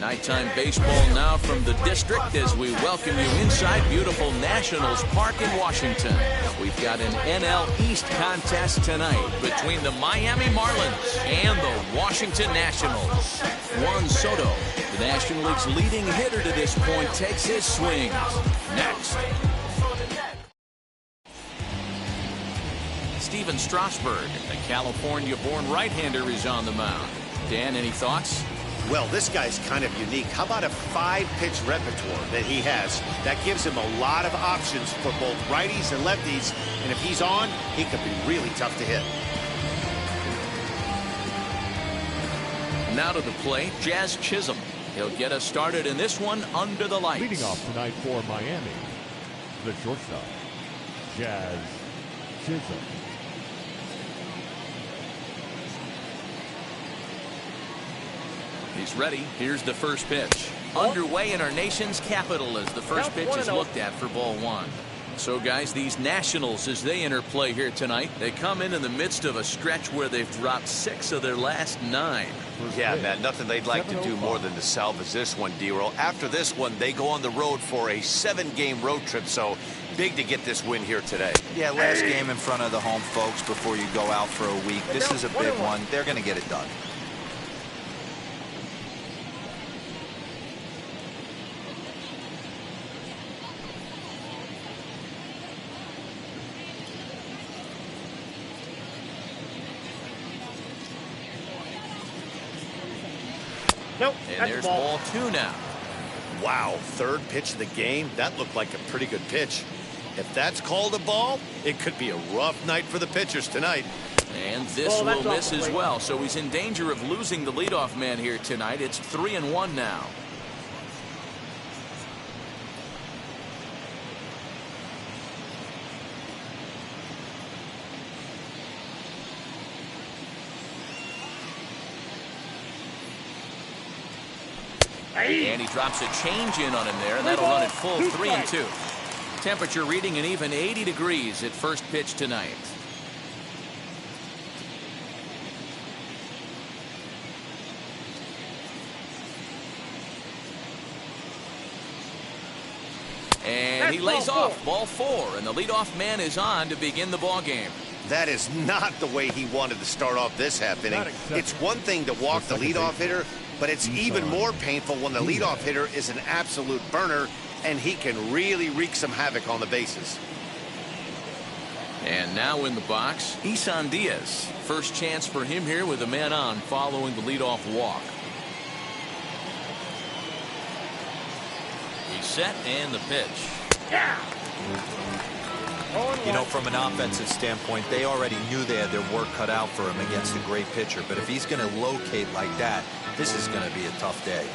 Nighttime baseball now from the district as we welcome you inside beautiful Nationals Park in Washington. We've got an NL East contest tonight between the Miami Marlins and the Washington Nationals. Juan Soto, the National League's leading hitter to this point, takes his swings. Next. Steven Strasburg, a California-born right-hander, is on the mound. Dan, any thoughts? Well, this guy's kind of unique. How about a 5-pitch repertoire that he has? That gives him a lot of options for both righties and lefties. And if he's on, he could be really tough to hit. Now to the plate, Jazz Chisholm. He'll get us started in this one under the lights. Leading off tonight for Miami, the shortstop, Jazz Chisholm. He's ready. Here's the first pitch. Underway in our nation's capital as the first pitch is looked at for ball one. So, guys, these Nationals, as they enter play here tonight, they come in the midst of a stretch where they've dropped 6 of their last 9. Yeah, man, nothing they'd like to do more than to salvage this one, D-Roll. After this one, they go on the road for a 7-game road trip, so big to get this win here today. Yeah, last game in front of the home folks before you go out for a week. This is a big one. They're going to get it done. Nope, and there's ball 2 now. Wow, third pitch of the game. That looked like a pretty good pitch. If that's called a ball, it could be a rough night for the pitchers tonight. And this will miss as well, so he's in danger of losing the leadoff man here tonight. It's 3-1 now. And he drops a change in on him there, and that'll run it full 3-2. Temperature reading an even 80 degrees at first pitch tonight. And he lays off ball 4, and the leadoff man is on to begin the ball game. That is not the way he wanted to start off this half inning. It's one thing to walk the leadoff hitter, but it's even more painful when the leadoff hitter is an absolute burner, and he can really wreak some havoc on the bases. And now in the box, Isan Diaz. First chance for him here with a man on following the leadoff walk. He's set, and the pitch. You know, from an offensive standpoint, they already knew they had their work cut out for him against a great pitcher. But if he's going to locate like that, this is going to be a tough day.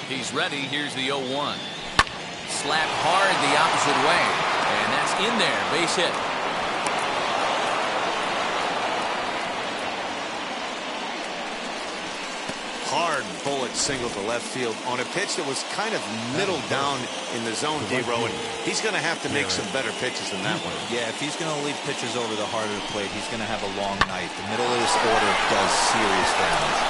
He's ready. Here's the 0-1. Slapped hard the opposite way. And that's in there. Base hit. Hard bullet single to left field on a pitch that was kind of middle down in the zone, D-Row, and he's going to have to make some better pitches than that one. Yeah, if he's going to leave pitches over the heart of the plate, he's going to have a long night. The middle of this order does serious damage.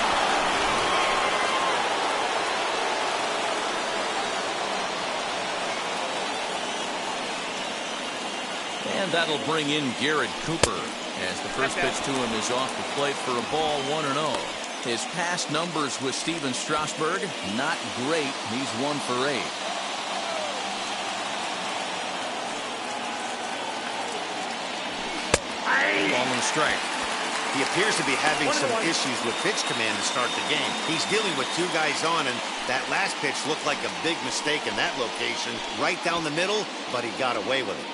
And that'll bring in Garrett Cooper as the first pitch to him is off the plate for a ball 1-0. His past numbers with Steven Strasburg, not great. He's 1 for 8. Ball and strike. He appears to be having some issues with pitch command to start the game. He's dealing with 2 guys on, and that last pitch looked like a big mistake in that location. Right down the middle, but he got away with it.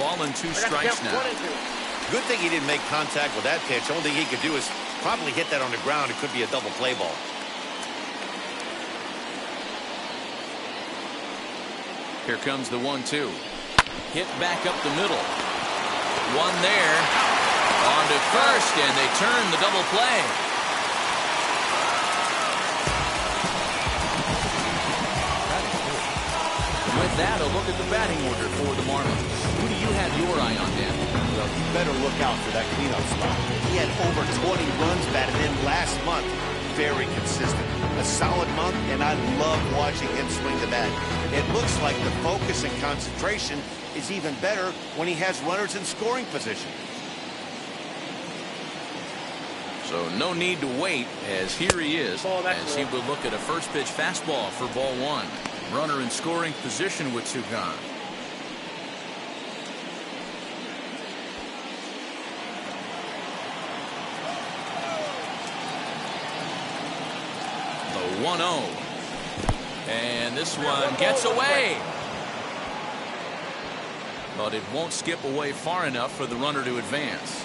Ball and 2 strikes now. Good thing he didn't make contact with that pitch. Only thing he could do is probably hit that on the ground. It could be a double play ball. Here comes the 1-2. Hit back up the middle. One there. On to first, and they turn the double play. With that, a look at the batting order for the Marlins. Who do you have your eye on, Dan? Well, you better look out for that cleanup spot. He had over 20 runs batted in last month. Very consistent. A solid month, and I love watching him swing the bat. It looks like the focus and concentration is even better when he has runners in scoring position. So no need to wait, as here he is, as he will look at a first pitch fastball for ball one. Runner in scoring position with two gone. The 1-0. And this one gets away. But it won't skip away far enough for the runner to advance.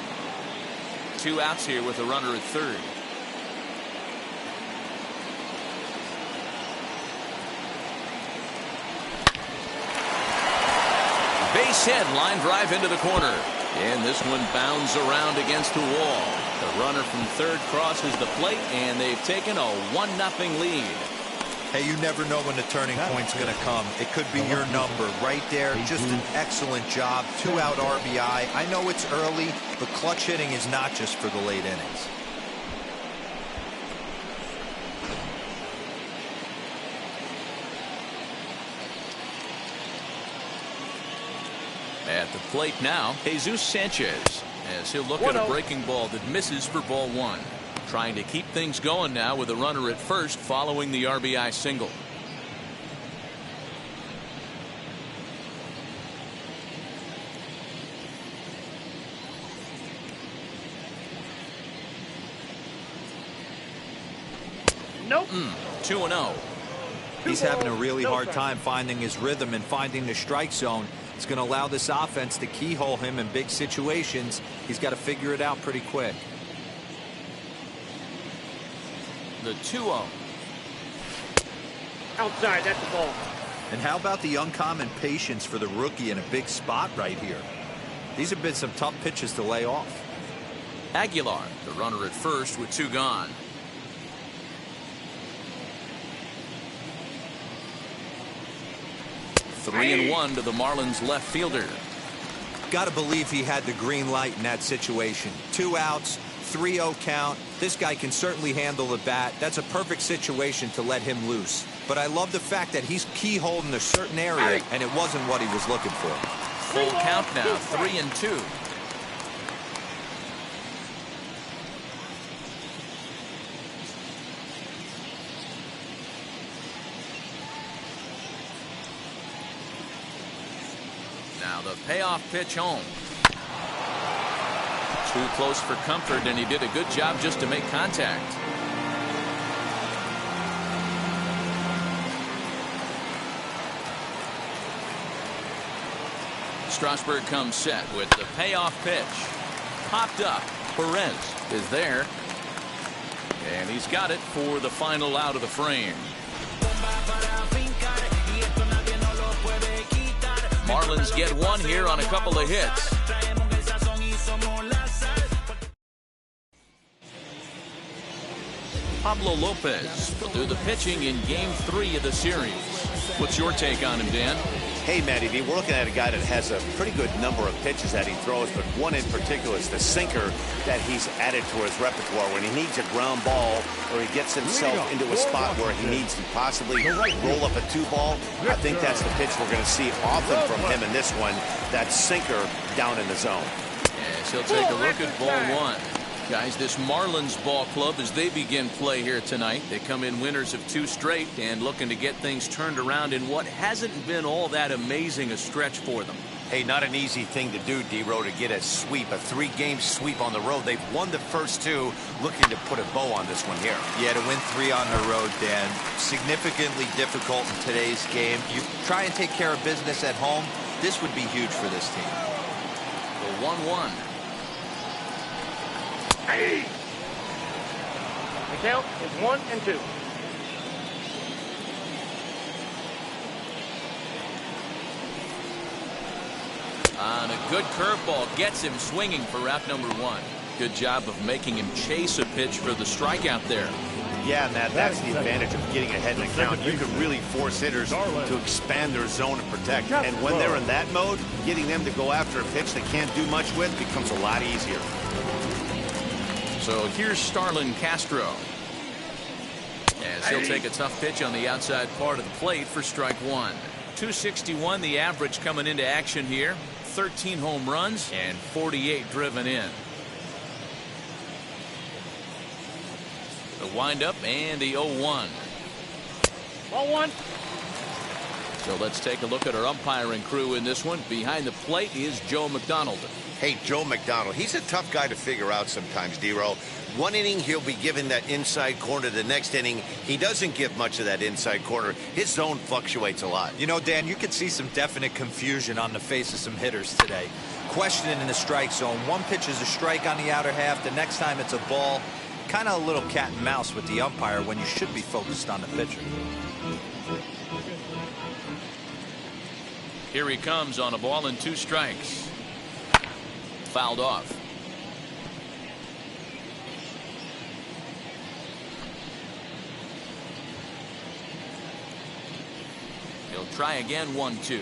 2 outs here with a runner at third. Base hit, line drive into the corner. And this one bounds around against the wall. The runner from third crosses the plate, and they've taken a 1-0 lead. Hey, you never know when the turning point's going to come. It could be your number right there. Just an excellent job. 2-out RBI. I know it's early, but clutch hitting is not just for the late innings. At the plate now, Jesus Sanchez, as he'll look at a breaking ball that misses for ball one. Trying to keep things going now with a runner at first following the RBI single. Nope. 2-0. He's having a really hard time finding his rhythm and finding the strike zone. It's going to allow this offense to keyhole him in big situations. He's got to figure it out pretty quick. The 2-0. Outside, that's the ball. And how about the uncommon patience for the rookie in a big spot right here? These have been some tough pitches to lay off. Aguilar, the runner at first with 2 gone. Three and 1 to the Marlins left fielder. Got to believe he had the green light in that situation. 2 outs, 3-0 count. This guy can certainly handle the bat. That's a perfect situation to let him loose. But I love the fact that he's keyholed in a certain area, and it wasn't what he was looking for. Full count now, 3-2. Now the payoff pitch home. Too close for comfort, and he did a good job just to make contact. Strasburg comes set with the payoff pitch. Popped up. Perez is there. And he's got it for the final out of the frame. Marlins get one here on a couple of hits. Pablo Lopez will do the pitching in Game 3 of the series. What's your take on him, Dan? Hey, Matty V, we're looking at a guy that has a pretty good number of pitches that he throws, but one in particular is the sinker that he's added to his repertoire. When he needs a ground ball or he gets himself into a spot where he needs to possibly roll up a 2-ball, I think that's the pitch we're going to see often from him in this one, that sinker down in the zone. Yes, he'll take a look at ball one. Guys, this Marlins ball club, as they begin play here tonight, they come in winners of 2 straight and looking to get things turned around in what hasn't been all that amazing a stretch for them. Hey, not an easy thing to do, D-Row, to get a sweep, a 3-game sweep on the road. They've won the first 2, looking to put a bow on this one here. Yeah, to win 3 on the road, Dan, significantly difficult in today's game. You try and take care of business at home, this would be huge for this team. The 1-1. Hey. The count is 1-2. On a good curveball, gets him swinging for out number 1. Good job of making him chase a pitch for the strikeout there. Yeah, Matt, that's the advantage of getting ahead in the count. You can really force hitters to expand their zone and protect. And when they're in that mode, getting them to go after a pitch they can't do much with becomes a lot easier. So here's Starlin Castro. As he'll take a tough pitch on the outside part of the plate for strike one. 261 the average coming into action here. 13 home runs and 48 driven in. The windup and the 0-1. Ball one. So let's take a look at our umpiring crew in this one. Behind the plate is Joe McDonald. Hey, Joe McDonald, he's a tough guy to figure out sometimes, D-Roll. One inning, he'll be given that inside corner. The next inning, he doesn't give much of that inside corner. His zone fluctuates a lot. You know, Dan, you could see some definite confusion on the face of some hitters today. Questioning in the strike zone. One pitch is a strike on the outer half. The next time it's a ball. Kind of a little cat and mouse with the umpire when you should be focused on the pitcher. Here he comes on a ball and 2 strikes. Fouled off. He'll try again, 1-2.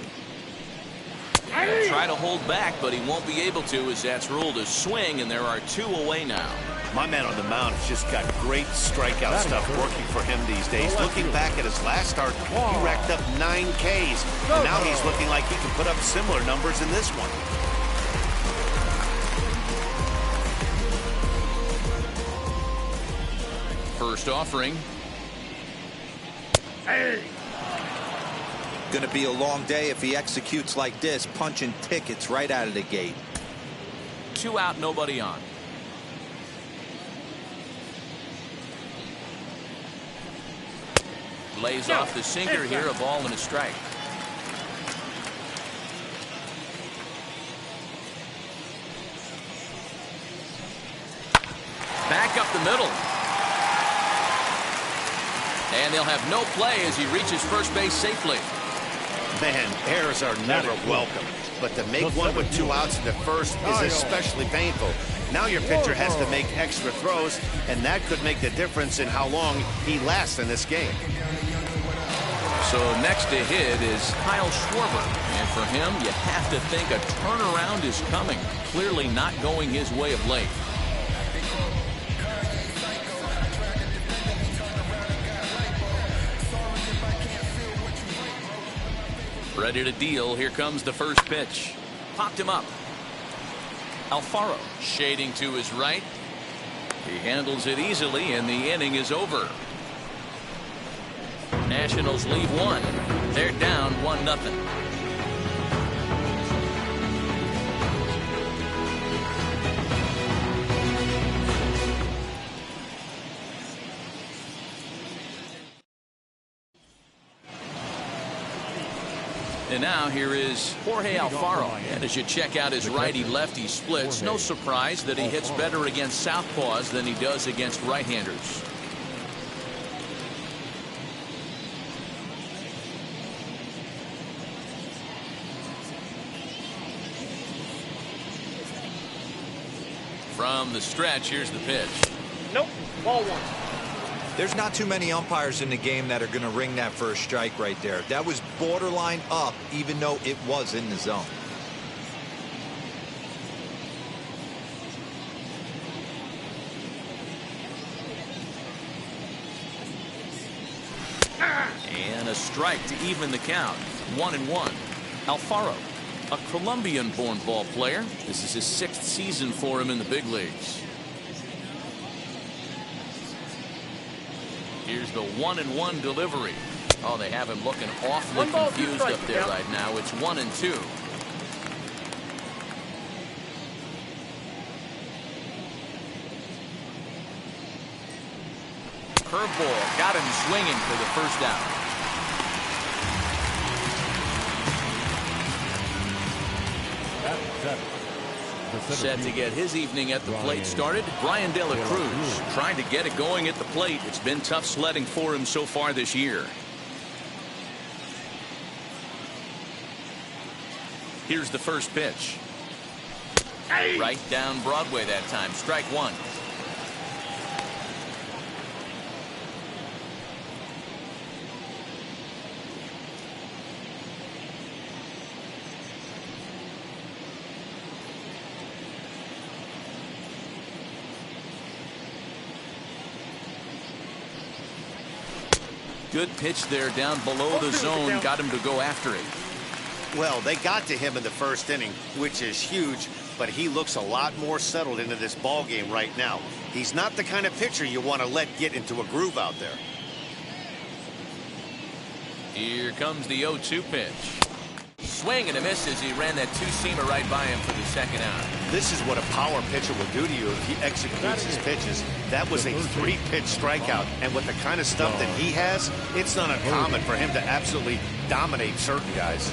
Try to hold back, but he won't be able to, as that's ruled a swing, and there are 2 away now. My man on the mound has just got great strikeout stuff working for him these days. Looking back at his last start, he racked up 9 Ks. And now he's looking like he can put up similar numbers in this one. First offering. Going to be a long day if he executes like this, punching tickets right out of the gate. 2 out, nobody on. Lays off the sinker here, a ball and a strike. Back up the middle. And they'll have no play as he reaches first base safely. Man, errors are never welcome. But to make one with 2 outs in the first is especially painful. Now your pitcher has to make extra throws, and that could make the difference in how long he lasts in this game. So next to hit is Kyle Schwarber. And for him, you have to think a turnaround is coming. Clearly not going his way of late. Ready to deal. Here comes the first pitch. Popped him up. Alfaro shading to his right. He handles it easily, and the inning is over. Nationals lead 1. They're down 1-0. And now here is Jorge Alfaro. And as you check out his righty-lefty splits, no surprise that he hits better against southpaws than he does against right-handers. From the stretch, here's the pitch. Nope. Ball one. There's not too many umpires in the game that are going to ring that first strike right there. That was borderline up, even though it was in the zone. And a strike to even the count. 1-1. Alfaro, a Colombian-born ball player. This is his 6th season for him in the big leagues. Here's the 1-1 delivery. Oh, they have him looking awfully confused up there right now. It's 1-2. Curveball got him swinging for the first out. Set to get his evening at the plate started, Brian De La Cruz trying to get it going at the plate. It's been tough sledding for him so far this year. Here's the first pitch. Right down Broadway that time. Strike one. Good pitch there down below the zone. Got him to go after it. Well, they got to him in the first inning, which is huge, but he looks a lot more settled into this ball game right now. He's not the kind of pitcher you want to let get into a groove out there. Here comes the 0-2 pitch. Swing and a miss as he ran that two-seamer right by him for the second out. This is what a power pitcher will do to you if he executes his pitches. That was a 3-pitch strikeout, and with the kind of stuff that he has, it's not uncommon for him to absolutely dominate certain guys.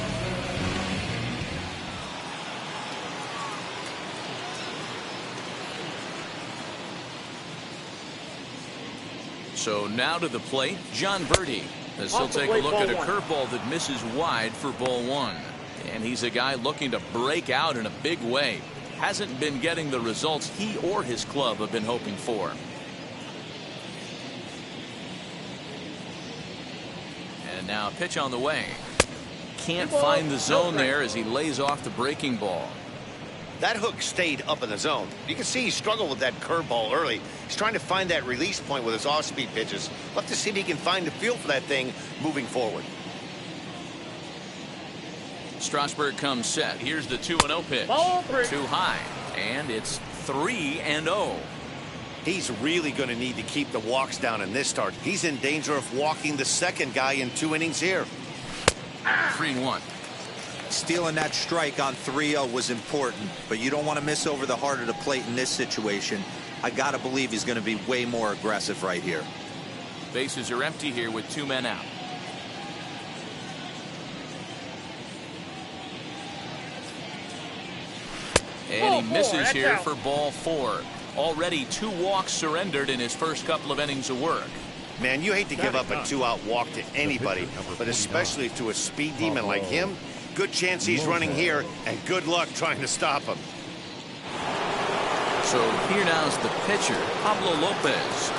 So now to the plate, John Verdi, as he'll take a look at a curveball that misses wide for ball one. And he's a guy looking to break out in a big way. Hasn't been getting the results he or his club have been hoping for. And now a pitch on the way. Can't find the zone there as he lays off the breaking ball. That hook stayed up in the zone. You can see he struggled with that curveball early. He's trying to find that release point with his off-speed pitches. We'll have to see if he can find the feel for that thing moving forward. Strasburg comes set. Here's the 2-0 pitch. Too high. And it's 3-0. He's really going to need to keep the walks down in this start. He's in danger of walking the second guy in 2 innings here. 3-1. Stealing that strike on 3-0 was important, but you don't want to miss over the heart of the plate in this situation. I got to believe he's going to be way more aggressive right here. Bases are empty here with 2 men out. And he misses here for ball 4. Already 2 walks surrendered in his first couple of innings of work. Man, you hate to give up a 2-out walk to anybody, but especially to a speed demon like him. Good chance he's running here, and good luck trying to stop him. So here now's the pitcher, Pablo Lopez.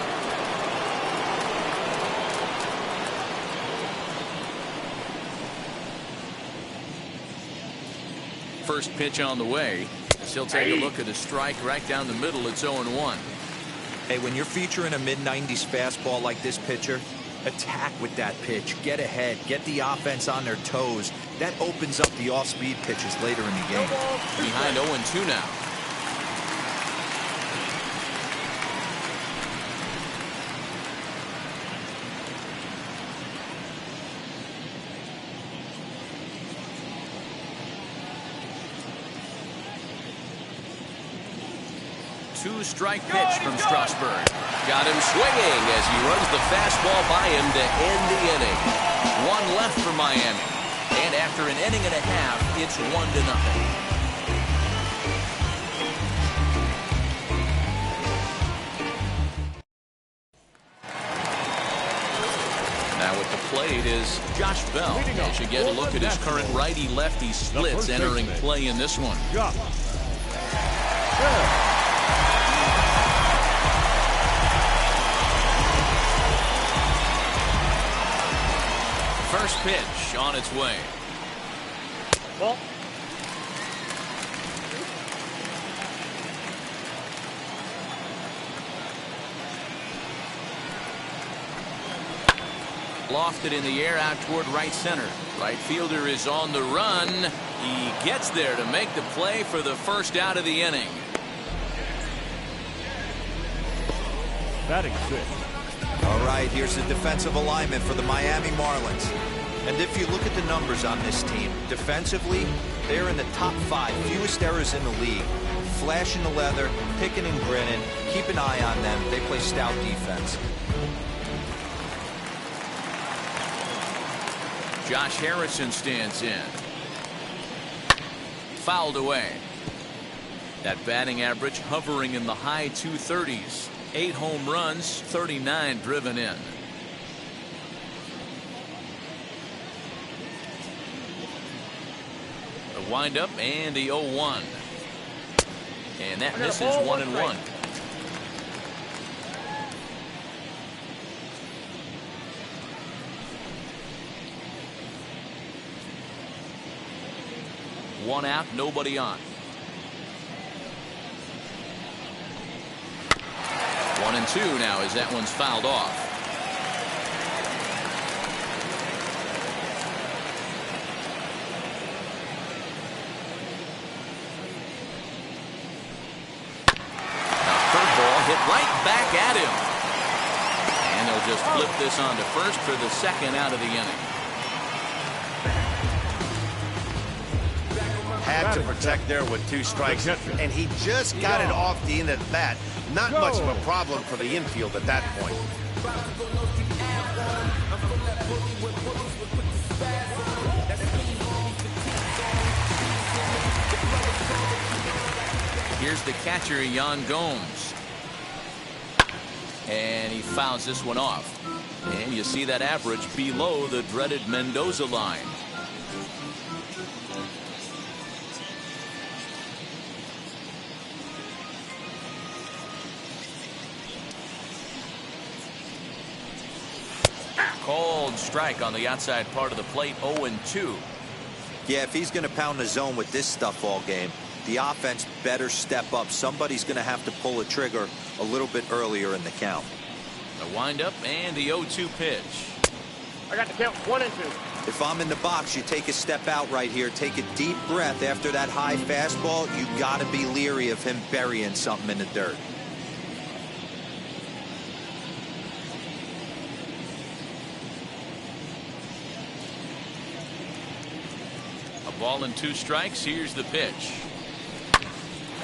First pitch on the way. He'll take a look at a strike right down the middle. It's 0-1. Hey, when you're featuring a mid-90s fastball like this pitcher, attack with that pitch. Get ahead. Get the offense on their toes. That opens up the off-speed pitches later in the game. Behind 0-2 now. Two-strike pitch from Strasburg. Got him swinging as he runs the fastball by him to end the inning. 1 left for Miami. And after an inning and a half, it's 1-0. Now at the plate is Josh Bell. As you get a look at his current righty-lefty splits entering play in this one. First pitch on its way. Ball. Lofted in the air out toward right center. Right fielder is on the run. He gets there to make the play for the first out of the inning. Batting 6. All right, here's the defensive alignment for the Miami Marlins. And if you look at the numbers on this team, defensively, they're in the top 5 fewest errors in the league. Flashing the leather, picking and grinning, keep an eye on them. They play stout defense. Josh Harrison stands in. Fouled away. That batting average hovering in the high 230s. 8 home runs, 39 driven in. A windup and the 0-1. And that misses 1-1. One out, nobody on. 1-2 now as that one's fouled off. it right back at him. And they'll just flip this on to first for the second out of the inning. Had to protect there with 2 strikes, and he just got it off the end of the bat. Not much of a problem for the infield at that point. Here's the catcher, Yan Gomes. And he fouls this one off. And you see that average below the dreaded Mendoza line. Cold strike on the outside part of the plate, 0-2. Yeah, if he's going to pound the zone with this stuff all game, the offense better step up. Somebody's going to have to pull a trigger a little bit earlier in the count. The windup and the 0-2 pitch. I got the count 1 and 2. If I'm in the box, you take a step out right here. Take a deep breath after that high fastball. You got to be leery of him burying something in the dirt. A ball and 2 strikes. Here's the pitch.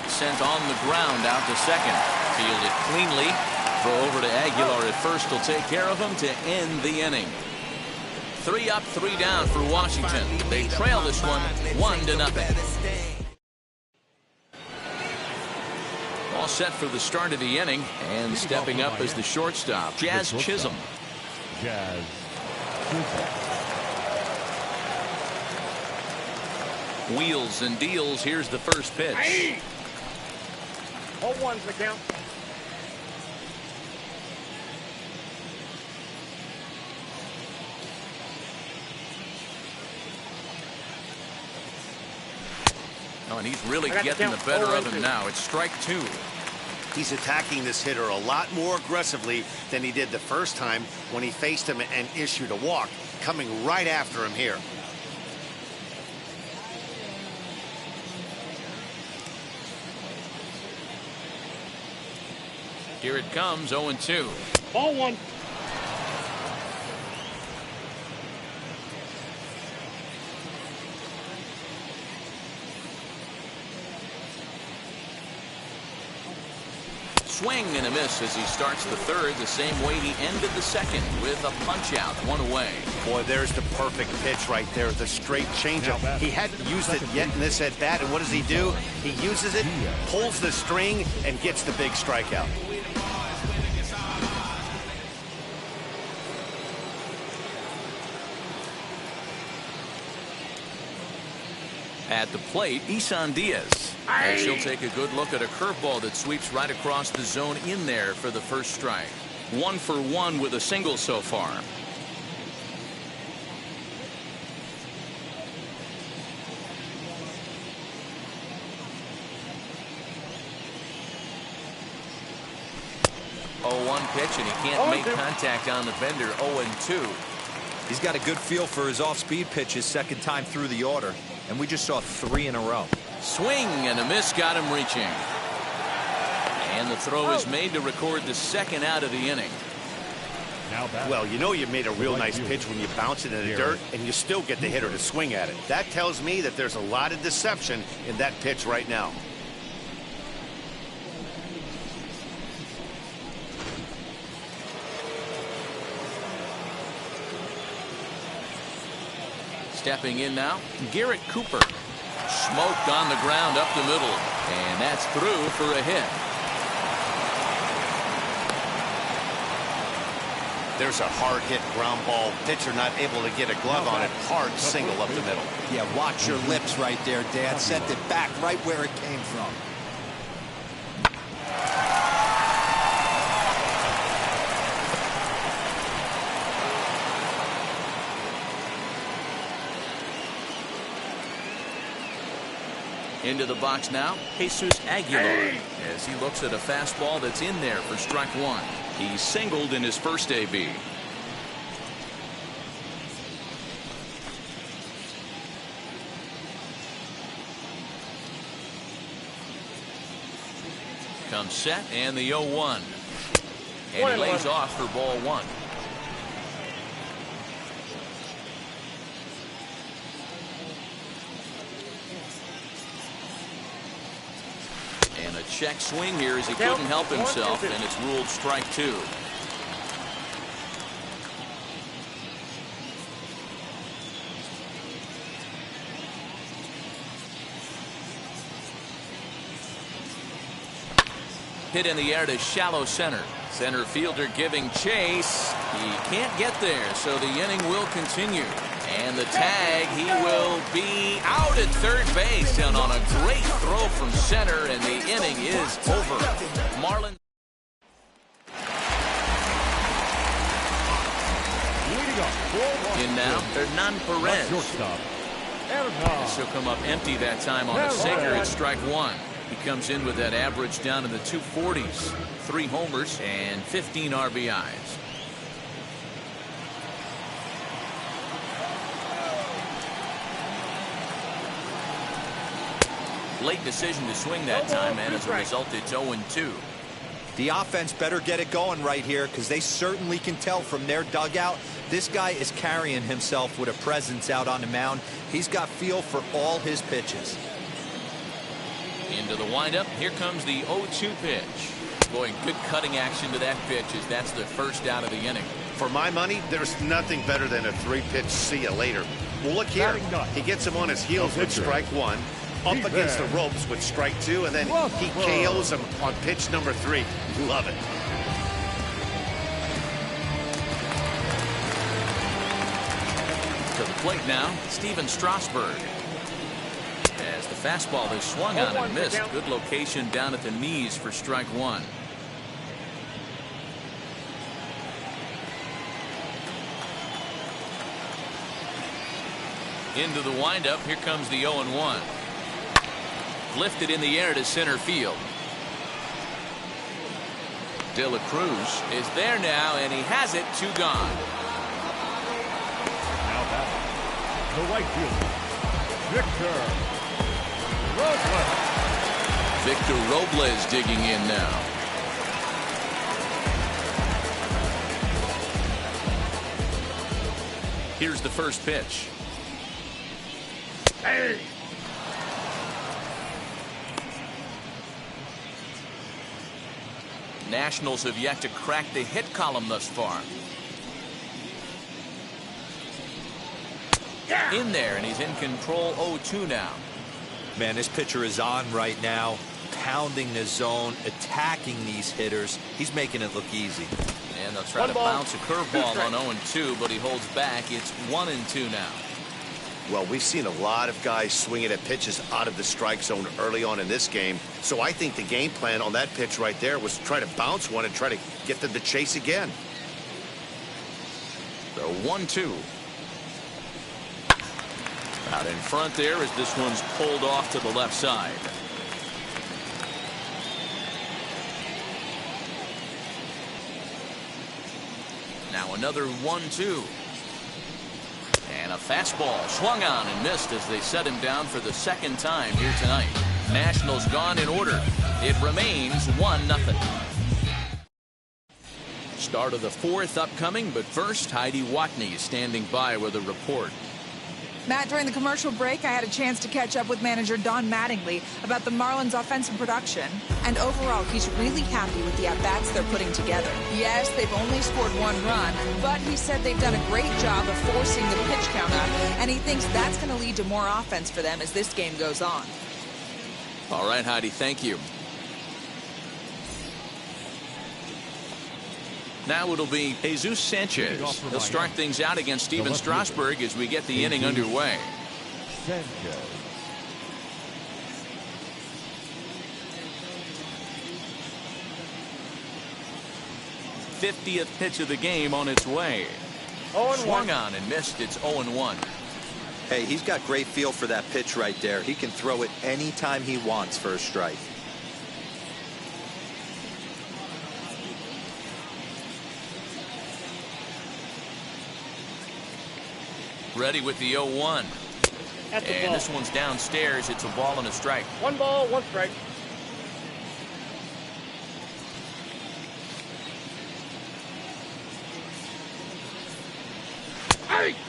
Sent on the ground out to second. Fielded cleanly. Throw over to Aguilar at first. Will take care of him to end the inning. 3 up, 3 down for Washington. They trail this one 1-0. All set for the start of the inning, and stepping up as the shortstop, Jazz Chisholm. Jazz Wheels and deals. Here's the first pitch. 0-1's the count. Oh, and he's really getting the better of him now. It's strike 2. He's attacking this hitter a lot more aggressively than he did the first time when he faced him and issued a walk. Coming right after him here. Here it comes, 0-2. Ball 1. Swing and a miss as he starts the third the same way he ended the second, with a punch out, 1 away. Boy, there's the perfect pitch right there, the straight changeup. He hadn't used it yet in this at bat, and what does he do? He uses it, pulls the string, and gets the big strikeout. At the plate, Isan Diaz. And she'll take a good look at a curveball that sweeps right across the zone in there for the first strike. 1 for 1 with a single so far. Oh, 1 pitch, and he can't make contact on the bender. 0-2. He's got a good feel for his off-speed pitches second time through the order, and we just saw 3 in a row. Swing and a miss, got him reaching. And the throw is made to record the second out of the inning. Well, you know you made a real nice pitch when you bounce it in the dirt and you still get the hitter to swing at it. That tells me that there's a lot of deception in that pitch right now. Stepping in now, Garrett Cooper. Smoked on the ground up the middle, and that's through for a hit. There's a hard hit ground ball. Pitcher not able to get a glove on it. Hard single up the middle. Yeah, watch your lips right there, Dad. Sent it back right where it came from. Into the box now, Jesus Aguilar, as he looks at a fastball that's in there for strike 1. He singled in his first AB. comes set and the 0-1. And he lays off for ball 1. And a check swing here as he couldn't help himself, and it's ruled strike 2. Hit in the air to shallow center. Center fielder giving chase. He can't get there, so the inning will continue. And the tag, he will be out at third base. And on a great throw from center, and the inning is over. Marlin. In now, Hernan Perez. This will come up empty that time on a sinker. It's strike 1. He comes in with that average down in the 240s. 3 homers and 15 RBIs. Late decision to swing that time, and as a result, it's 0-2. The offense better get it going right here, because they certainly can tell from their dugout this guy is carrying himself with a presence out on the mound. He's got feel for all his pitches. Into the windup. Here comes the 0-2 pitch. Boy, good cutting action to that pitch, as that's the first out of the inning. For my money, there's nothing better than a 3-pitch see you later. Well, look here. He gets him on his heels with strike 1, up against the ropes with strike 2, and then he KOs him on pitch number 3. Love it. To the plate now, Steven Strasburg. As the fastball is swung on and missed. Good location down at the knees for strike 1. Into the windup. Here comes the 0-1. Lifted in the air to center field. De La Cruz is there now, and he has it. 2 gone. Now back, the right fielder, Victor Robles. Victor Robles digging in now. Here's the first pitch. Hey. Nationals have yet to crack the hit column thus far. In there, and he's in control. 0-2 now. Man, this pitcher is on right now, pounding the zone, attacking these hitters. He's making it look easy. And they'll try to bounce a curveball on 0-2, but he holds back. It's 1-2 now. Well, we've seen a lot of guys swinging at pitches out of the strike zone early on in this game. So I think the game plan on that pitch right there was to try to bounce one and try to get them to chase again. The 1-2. Out in front there as this one's pulled off to the left side. Now another 1-2. And a fastball swung on and missed as they set him down for the second time here tonight. Nationals gone in order. It remains 1-0. Start of the 4th upcoming, but first Heidi Watney standing by with a report. Matt, during the commercial break, I had a chance to catch up with manager Don Mattingly about the Marlins' offensive production. And overall, he's really happy with the at-bats they're putting together. Yes, they've only scored 1 run, but he said they've done a great job of forcing the pitch count up, and he thinks that's going to lead to more offense for them as this game goes on. All right, Heidi, thank you. Now it'll be Jesus Sanchez. He'll start things out against Steven Strasburg as we get the inning underway. Sanchez. '50th pitch of the game on its way. Swung on and missed. It's 0-1. Hey, he's got great feel for that pitch right there. He can throw it anytime he wants for a strike. Ready with the 0-1. And this one's downstairs. It's a ball and a strike. 1 ball, 1 strike.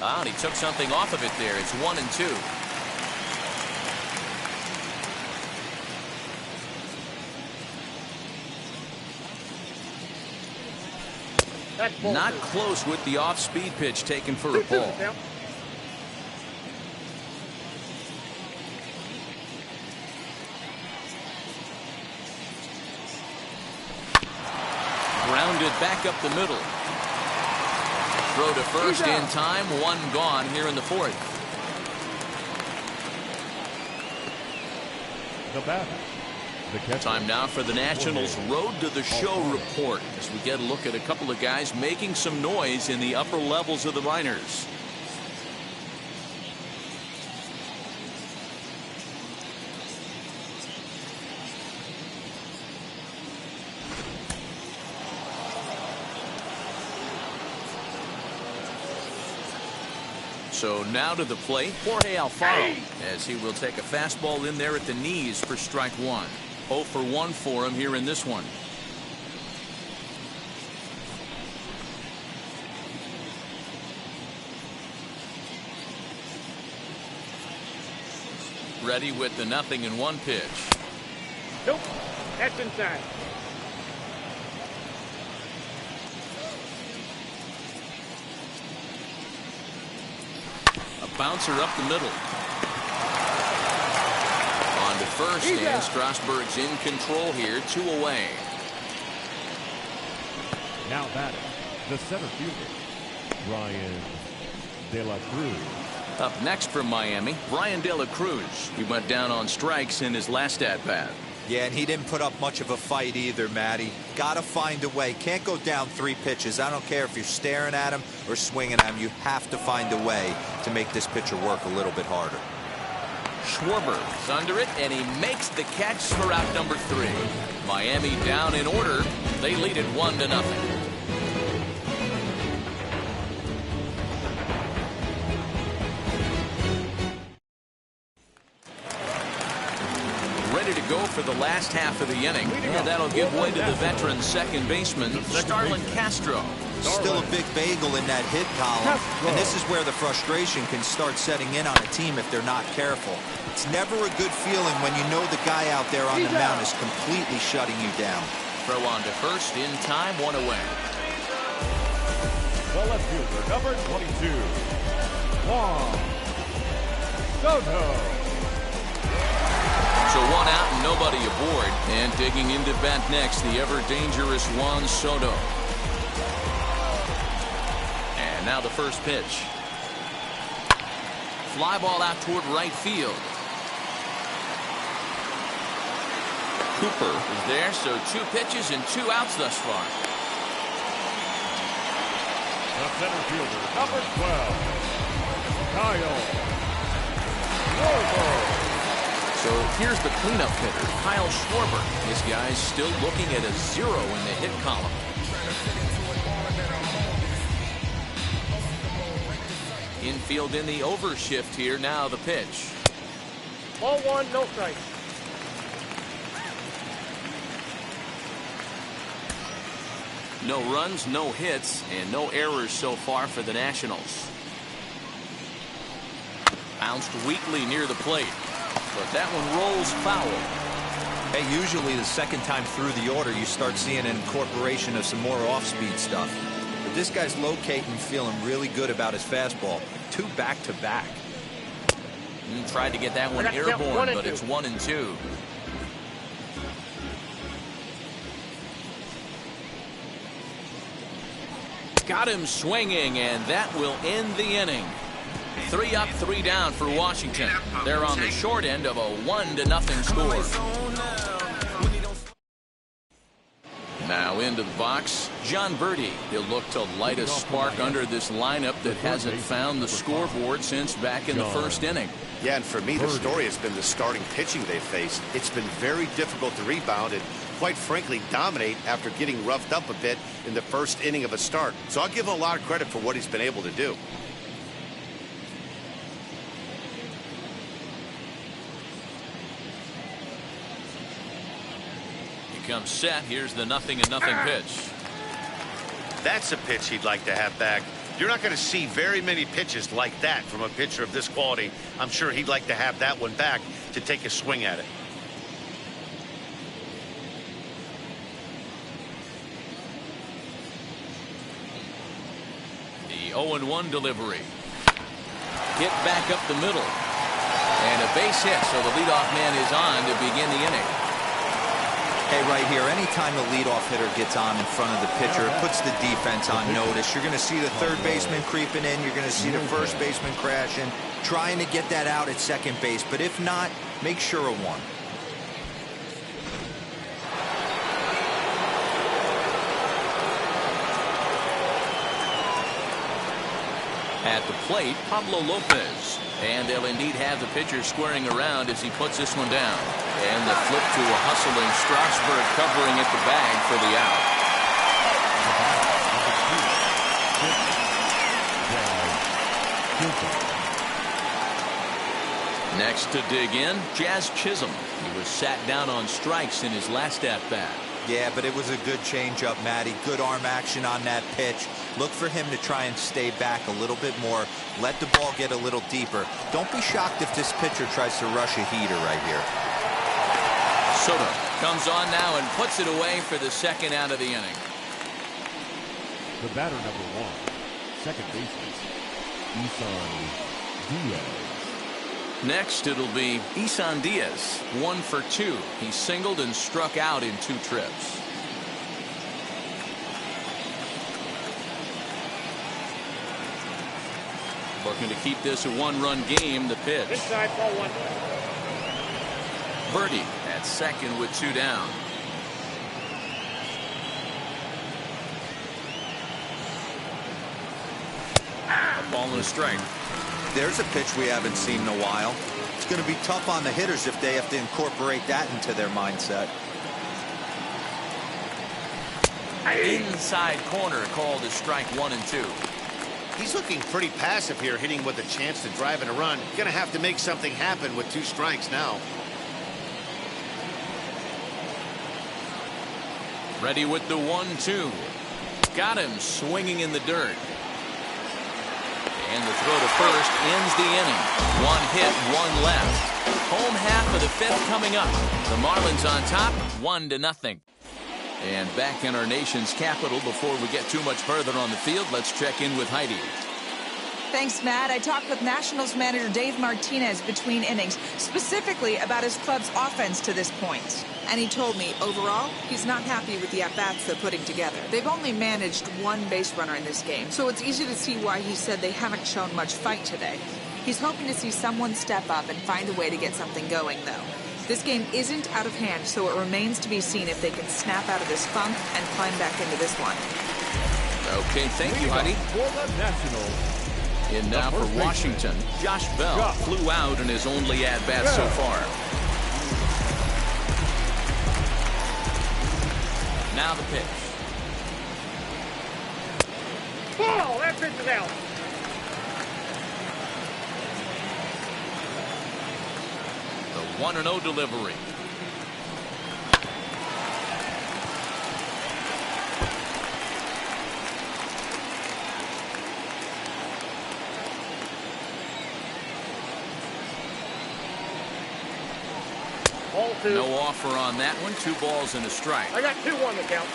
And he took something off of it there. It's 1-2. Not close with the off-speed pitch taken for a ball. Grounded back up the middle. Throw to first in time. One gone here in the fourth. The batter. Time now for the Nationals' Road to the Show report as we get a look at a couple of guys making some noise in the upper levels of the minors. So now to the plate, Jorge Alfaro, as he will take a fastball in there at the knees for strike one. 0 for 1 for him here in this one. Ready with the 0-1 pitch. Nope, that's inside. A bouncer up the middle. On to first, and Strasburg's in control here, 2 away. Now batting, the center fielder, Brian De La Cruz. Up next from Miami, Brian De La Cruz. He went down on strikes in his last at-bat. Yeah, and he didn't put up much of a fight either, Matty. Gotta find a way. Can't go down 3 pitches. I don't care if you're staring at him or swinging at him. You have to find a way to make this pitcher work a little bit harder. Schwarber's under it, and he makes the catch for out number 3. Miami down in order. They lead it 1-0. Ready to go for the last half of the inning. And that'll give way to the veteran second baseman, Starlin Castro. Still a big bagel in that hit column, and this is where the frustration can start setting in on a team if they're not careful. It's never a good feeling when you know the guy out there on the mound is completely shutting you down. Throw on to first in time, 1 away. The left fielder, number 22, Juan Soto. So 1 out and nobody aboard. And digging into bat next, the ever-dangerous Juan Soto. And now the first pitch. Fly ball out toward right field. Cooper is there, so 2 pitches and 2 outs thus far. The center fielder, number 12, Kyle Schwarber. So here's the cleanup hitter, Kyle Schwarber. This guy's still looking at a 0 in the hit column. Infield in the overshift here. Now the pitch. Ball 1, no strike. No runs, no hits, and no errors so far for the Nationals. Bounced weakly near the plate, but that one rolls foul. Hey, usually the second time through the order, you start seeing an incorporation of some more off-speed stuff. But this guy's locating, feeling really good about his fastball. 2 back-to-back. Tried to get that one airborne, but it's 1-2. Got him swinging, and that will end the inning. 3 up, 3 down for Washington. They're on the short end of a 1-0 score. Now into the box, John Birdie. He'll look to light a spark under this lineup that hasn't found the scoreboard since back in the first inning. Yeah, and for me, the story has been the starting pitching they faced. It's been very difficult to rebound and, quite frankly, dominate after getting roughed up a bit in the first inning of a start. So I'll give him a lot of credit for what he's been able to do. He comes set. Here's the 0-0 pitch. That's a pitch he'd like to have back. You're not going to see very many pitches like that from a pitcher of this quality. I'm sure he'd like to have that one back to take a swing at it. The 0-1 delivery. Hit back up the middle. And a base hit, so the leadoff man is on to begin the inning. Hey, right here, anytime the leadoff hitter gets on in front of the pitcher, it puts the defense on notice. You're going to see the third baseman creeping in. You're going to see the first baseman crashing, trying to get that out at second base. But if not, make sure of one. At the plate, Pablo Lopez. And they'll indeed have the pitcher squaring around as he puts this one down. And the flip to a hustling Strasburg covering at the bag for the out. Next to dig in, Jazz Chisholm. He was sat down on strikes in his last at-bat. Yeah, but it was a good changeup, Matty. Good arm action on that pitch. Look for him to try and stay back a little bit more. Let the ball get a little deeper. Don't be shocked if this pitcher tries to rush a heater right here. Soto comes on now and puts it away for the second out of the inning. The batter number 1, second baseman, Isan Diaz. Next, it'll be Isan Diaz, 1 for 2. He singled and struck out in 2 trips. Looking to keep this a 1-run game. The pitch. Inside, ball 1. Birdie at second with 2 down. A ball and a strike. There's a pitch we haven't seen in a while. It's going to be tough on the hitters if they have to incorporate that into their mindset. Inside corner called as strike 1 and 2. He's looking pretty passive here, hitting with a chance to drive in a run. Going to have to make something happen with 2 strikes now. Ready with the 1-2. Got him swinging in the dirt. And the throw to first ends the inning. 1 hit, 1 left. Home half of the 5th coming up. The Marlins on top, 1-0. And back in our nation's capital, before we get too much further on the field, let's check in with Heidi. Thanks, Matt. I talked with Nationals manager Dave Martinez between innings, specifically about his club's offense to this point. And he told me, overall, he's not happy with the at-bats they're putting together. They've only managed 1 base runner in this game, so it's easy to see why he said they haven't shown much fight today. He's hoping to see someone step up and find a way to get something going, though. This game isn't out of hand, so it remains to be seen if they can snap out of this funk and climb back into this one. Okay, thank you, Heidi. For the Nationals. And now for Washington, Josh Bell flew out in his only at-bat so far. Now the pitch. Ball! That pitch is out. The 1-0 delivery. Ball 2. No offer on that one. 2 balls and a strike. I got 2-1 to count.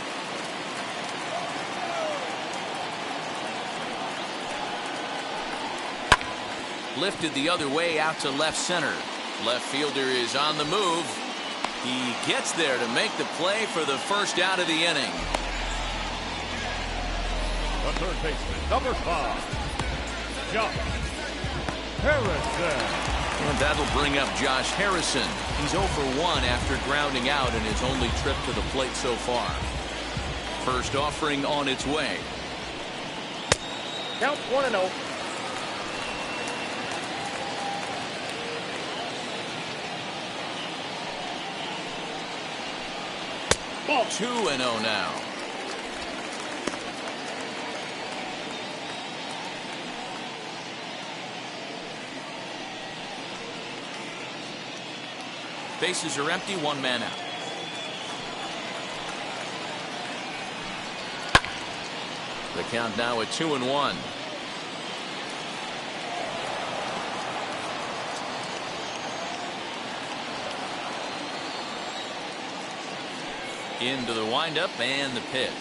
Lifted the other way out to left center. Left fielder is on the move. He gets there to make the play for the first out of the inning. The third baseman, number 5, Josh Harrison. And that'll bring up Josh Harrison. He's 0 for 1 after grounding out in his only trip to the plate so far. First offering on its way. Count 1-0. Ball 2-0 now. Bases are empty, 1 man out. The count now at 2-1. Into the windup and the pitch.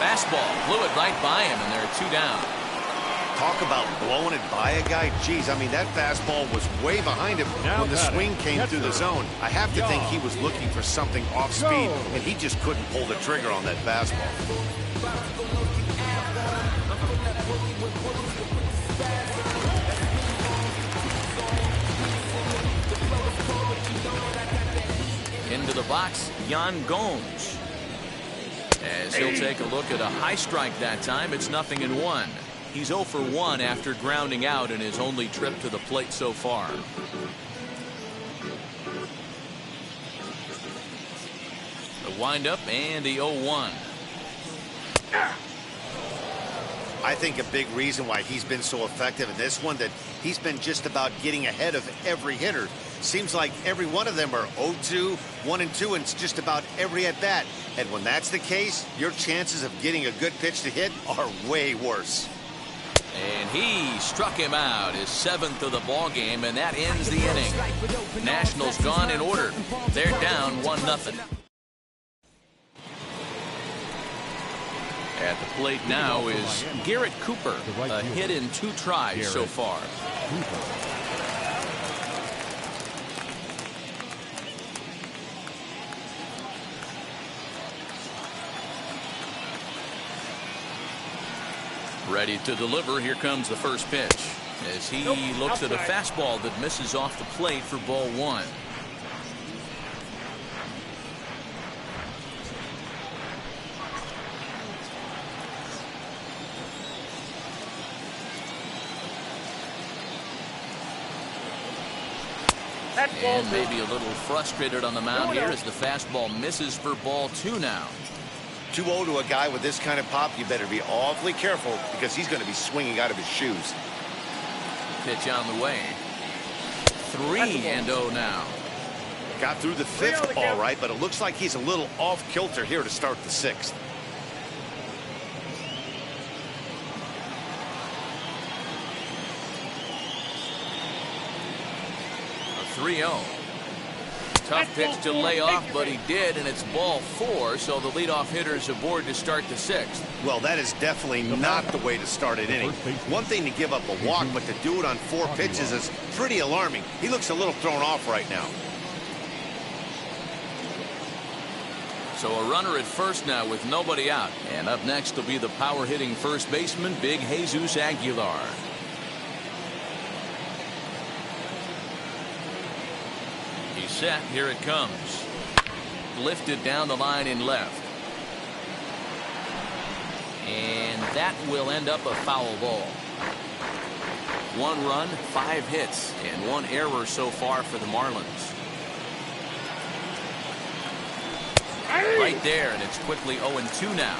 Fastball blew it right by him, and there are 2 down. Talk about blowing it by a guy. Geez, I mean, that fastball was way behind him when the swing came through the zone. I have to think he was looking for something off speed, and he just couldn't pull the trigger on that fastball. Into the box, Yan Gomes. As he'll take a look at a high strike that time, it's 0-1. He's 0 for 1 after grounding out in his only trip to the plate so far. The windup and the 0-1. I think a big reason why he's been so effective in this one, that he's been just about getting ahead of every hitter. Seems like every one of them are 0-2, 1-2, and it's just about every at bat. And when that's the case, your chances of getting a good pitch to hit are way worse. And he struck him out, his 7th of the ball game, and that ends the inning. Nationals gone in order. They're down 1-0. At the plate now is Garrett Cooper, a hit in 2 tries so far. Ready to deliver. Here comes the first pitch as he looks at a fastball that misses off the plate for ball 1. And maybe a little frustrated on the mound here as the fastball misses for ball 2 now. 2-0 to a guy with this kind of pop, you better be awfully careful because he's going to be swinging out of his shoes. Pitch on the way. 3-0 now. Got through the 5th all right, but it looks like he's a little off kilter here to start the 6th. A 3-0. Tough pitch to lay off, but he did, and it's ball 4, so the leadoff hitter is aboard to start the 6th. Well, that is definitely not the way to start an inning. One thing to give up a walk, but to do it on 4 pitches is pretty alarming. He looks a little thrown off right now. So a runner at first now with nobody out. And up next will be the power-hitting first baseman, Big Jesus Aguilar. Set. Here it comes. Lifted down the line in left. And that will end up a foul ball. 1 run, 5 hits, and 1 error so far for the Marlins. Right there, and it's quickly 0-2 now.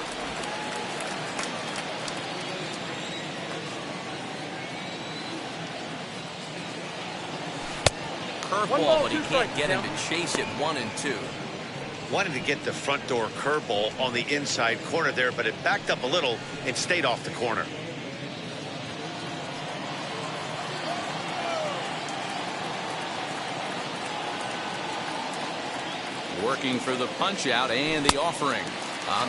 Curveball, but he can't get him to chase it. 1-2. Wanted to get the front door curveball on the inside corner there, but it backed up a little and stayed off the corner. Working for the punch out and the offering.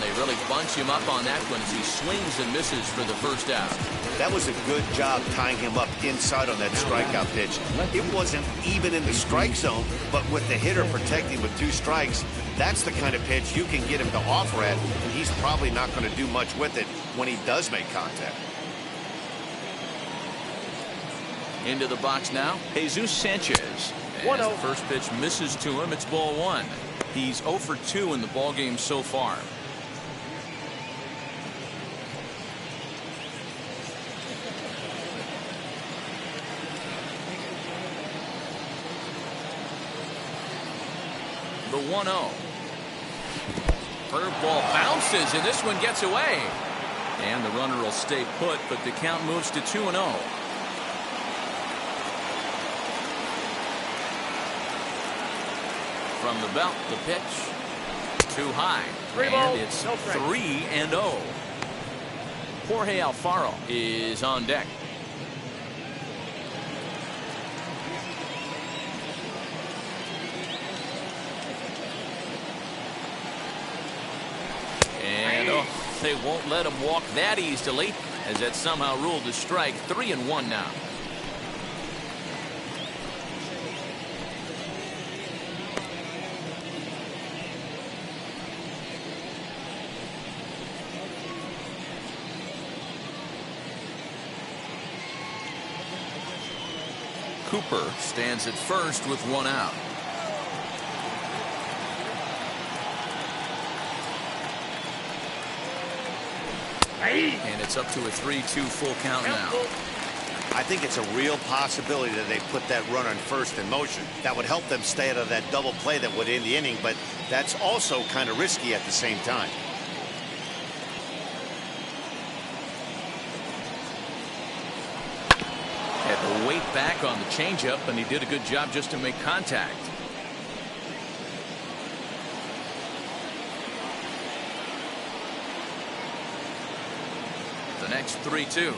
They really bunch him up on that one as he swings and misses for the first out. That was a good job tying him up inside on that strikeout pitch. It wasn't even in the strike zone, but with the hitter protecting with 2 strikes, that's the kind of pitch you can get him to offer at, and he's probably not going to do much with it when he does make contact. Into the box now, Jesus Sanchez. As the first pitch misses to him, it's ball 1. He's 0 for 2 in the ballgame so far. The 1-0. Curveball bounces, and this one gets away. And the runner will stay put, but the count moves to 2-0. From the belt, the pitch. Too high. And it's 3-0. Jorge Alfaro is on deck. And they won't let him walk that easily, as that's somehow ruled a strike. 3-1 now. Cooper stands at first with 1 out. And it's up to a 3-2 full count now. I think it's a real possibility that they put that runner on first in motion. That would help them stay out of that double play that would end the inning, but that's also kind of risky at the same time. Had to wait back on the changeup, and he did a good job just to make contact. The next 3-2.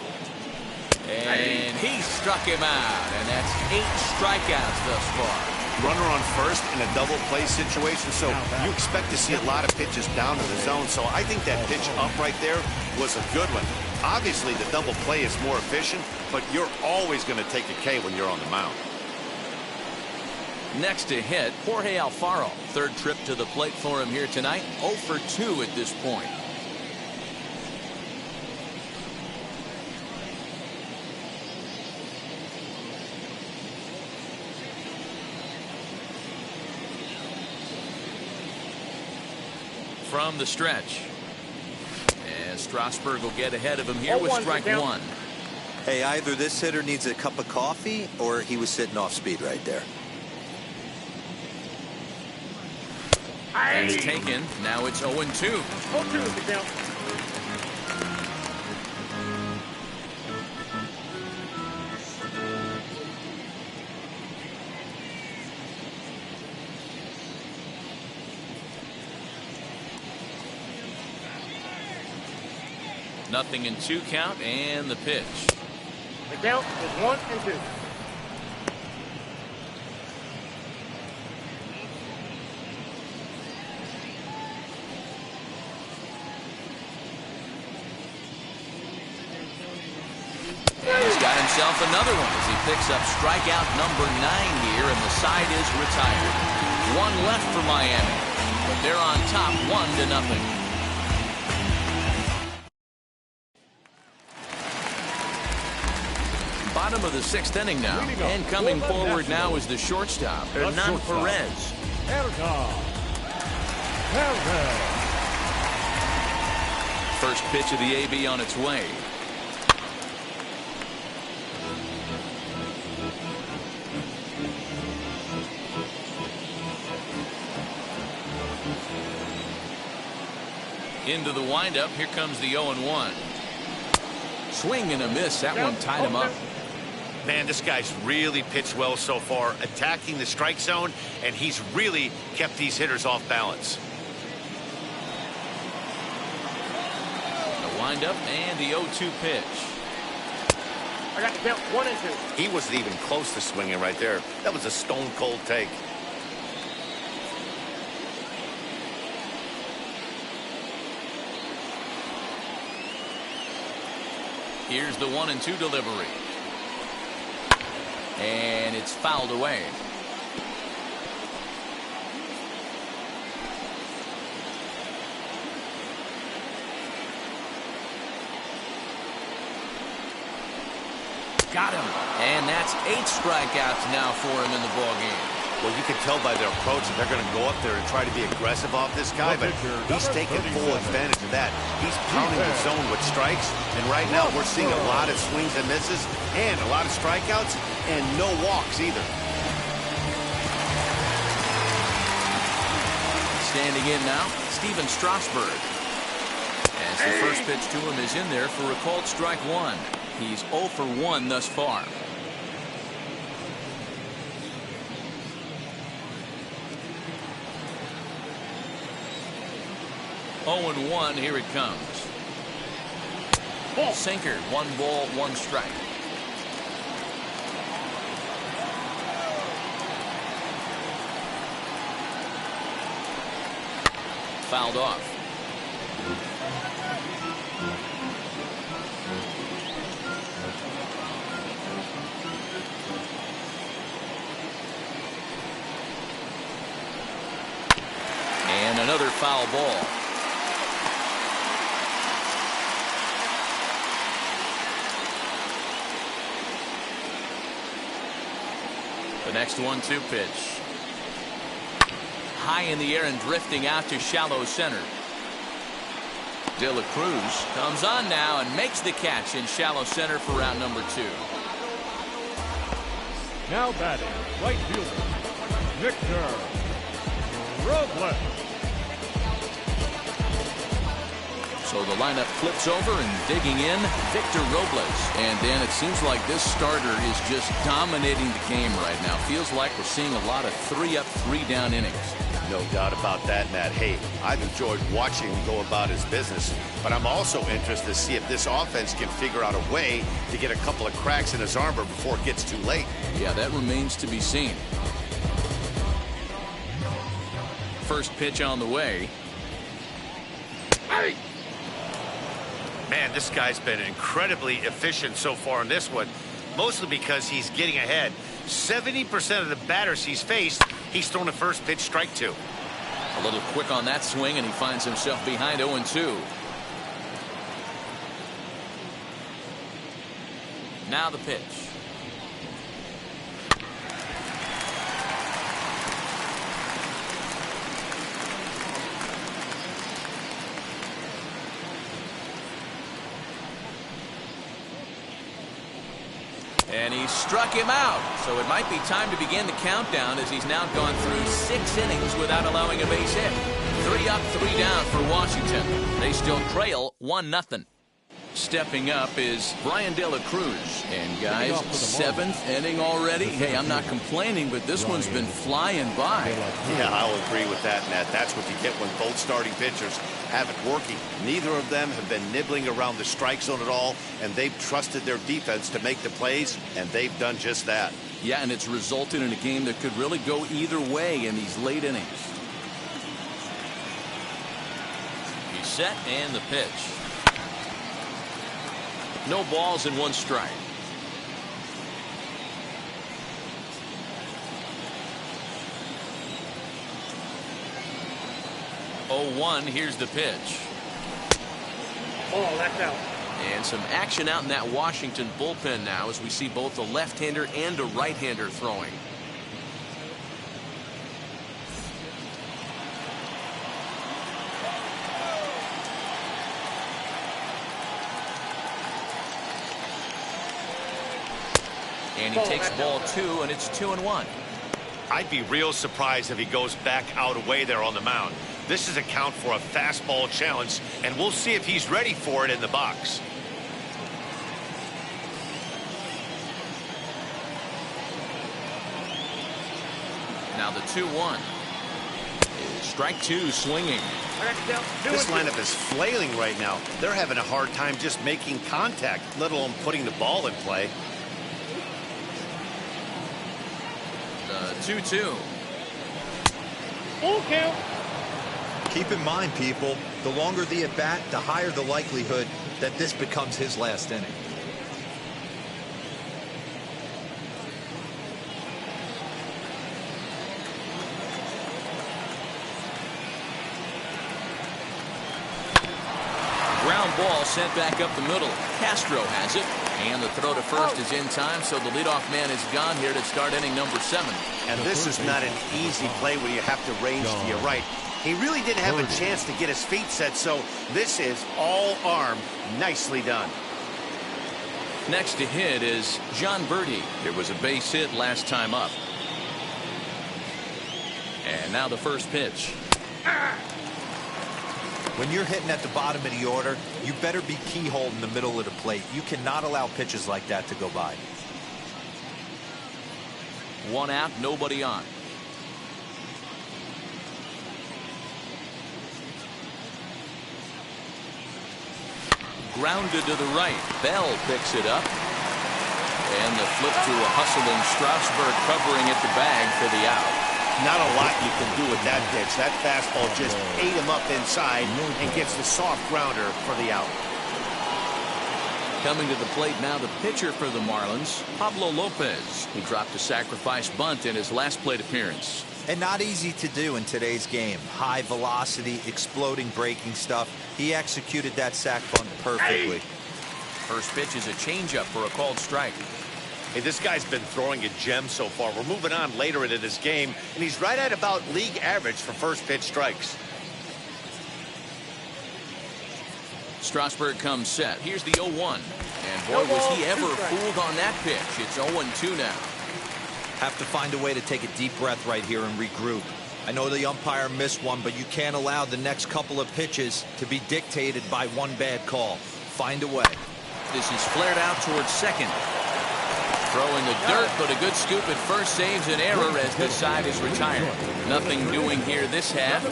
And he struck him out, and that's 8 strikeouts thus far. Runner on first in a double play situation, so you expect to see a lot of pitches down to the zone. So I think that pitch up right there was a good one. Obviously, the double play is more efficient, but you're always going to take a K when you're on the mound. Next to hit, Jorge Alfaro. Third trip to the plate for him here tonight. 0 for 2 at this point. From the stretch. And Strasburg will get ahead of him here with strike 1. Hey, either this hitter needs a cup of coffee or he was sitting off speed right there. That's taken. Now it's 0-2. 0-2 is the count. Nothing in 2 count, and the pitch. The count is 1-2. He's got himself another one as he picks up strikeout number 9 here, and the side is retired. 1 left for Miami, but they're on top 1-0. Bottom of the 6th inning now, and coming forward now is the shortstop, Hernan Perez. First pitch of the AB on its way. Into the windup. Here comes the 0-1. Swing and a miss. That one tied him up. Man, this guy's really pitched well so far, attacking the strike zone, and he's really kept these hitters off balance. The windup and the 0-2 pitch. I got the count 1-2. He wasn't even close to swinging right there. That was a stone-cold take. Here's the 1-2 delivery. And it's fouled away. Got him. And that's 8 strikeouts now for him in the ballgame. Well, you can tell by their approach that they're going to go up there and try to be aggressive off this guy, but he's taking full advantage of that. He's pounding the zone with strikes, and right now we're seeing a lot of swings and misses and a lot of strikeouts and no walks either. Standing in now, Steven Strasburg. As the first pitch to him is in there for a called strike one. He's 0 for 1 thus far. 0-1, here it comes. Sinker, 1 ball, 1 strike. Fouled off. And another foul ball. The next 1-2 pitch. High in the air and drifting out to shallow center. De La Cruz comes on now and makes the catch in shallow center for round number 2. Now batting, right fielder, Victor Robles. So the lineup flips over and digging in, Victor Robles. And Dan, it seems like this starter is just dominating the game right now. Feels like we're seeing a lot of 3-up, 3-down innings. No doubt about that, Matt. Hey, I've enjoyed watching him go about his business, but I'm also interested to see if this offense can figure out a way to get a couple of cracks in his armor before it gets too late. Yeah, that remains to be seen. First pitch on the way. Hey! Man, this guy's been incredibly efficient so far in this one, mostly because he's getting ahead. 70% of the batters he's faced, he's thrown a first pitch strike to. A little quick on that swing, and he finds himself behind 0-2. Now the pitch. And he struck him out. So it might be time to begin the countdown, as he's now gone through 6 innings without allowing a base hit. 3 up, 3 down for Washington. They still trail 1-0. Stepping up is Brian De La Cruz. And guys, 7th inning already. Hey, I'm not complaining, but this one's been flying by. Yeah, I'll agree with that, Matt. That's what you get when both starting pitchers have it working. Neither of them have been nibbling around the strike zone at all, and they've trusted their defense to make the plays, and they've done just that. Yeah, and it's resulted in a game that could really go either way in these late innings. He's set, and the pitch. No balls and 1 strike. Oh, 1, here's the pitch. Oh, that's out. And some action out in that Washington bullpen now, as we see both a left-hander and a right-hander throwing. And he takes ball 2, and it's 2-1. I'd be real surprised if he goes back out away there on the mound. This is a count for a fastball challenge, and we'll see if he's ready for it in the box. Now the 2-1. Strike 2 swinging. This lineup is flailing right now. They're having a hard time just making contact, let alone putting the ball in play. 2-2. Full count. Keep in mind, people, the longer the at-bat, the higher the likelihood that this becomes his last inning. Ground ball sent back up the middle. Castro has it. And the throw to first is in time, so the leadoff man is gone here to start inning number 7. And this is not an easy play when you have to range to your right. He really didn't have a chance to get his feet set, so this is all arm. Nicely done. Next to hit is John Birdie. There was a base hit last time up. And now the first pitch. When you're hitting at the bottom of the order, you better be keyhole in the middle of the plate. You cannot allow pitches like that to go by. 1 out, nobody on. Grounded to the right. Bell picks it up. And the flip to a hustling Strasburg covering at the bag for the out. Not a lot you can do with that pitch. That fastball just ate him up inside and gets the soft grounder for the out. Coming to the plate now, the pitcher for the Marlins, Pablo Lopez, who dropped a sacrifice bunt in his last plate appearance. And not easy to do in today's game. High velocity, exploding breaking stuff. He executed that sac bunt perfectly. First pitch is a changeup for a called strike. Hey, this guy's been throwing a gem so far. We're moving on later into this game, and he's right at about league average for first pitch strikes. Strasburg comes set. Here's the 0-1. And boy, was he ever fooled on that pitch. It's 0-2 now. Have to find a way to take a deep breath right here and regroup. I know the umpire missed one, but you can't allow the next couple of pitches to be dictated by one bad call. Find a way. This is flared out towards second. Throwing the dirt, but a good scoop at first saves an error as this side is retired. Nothing doing here this half.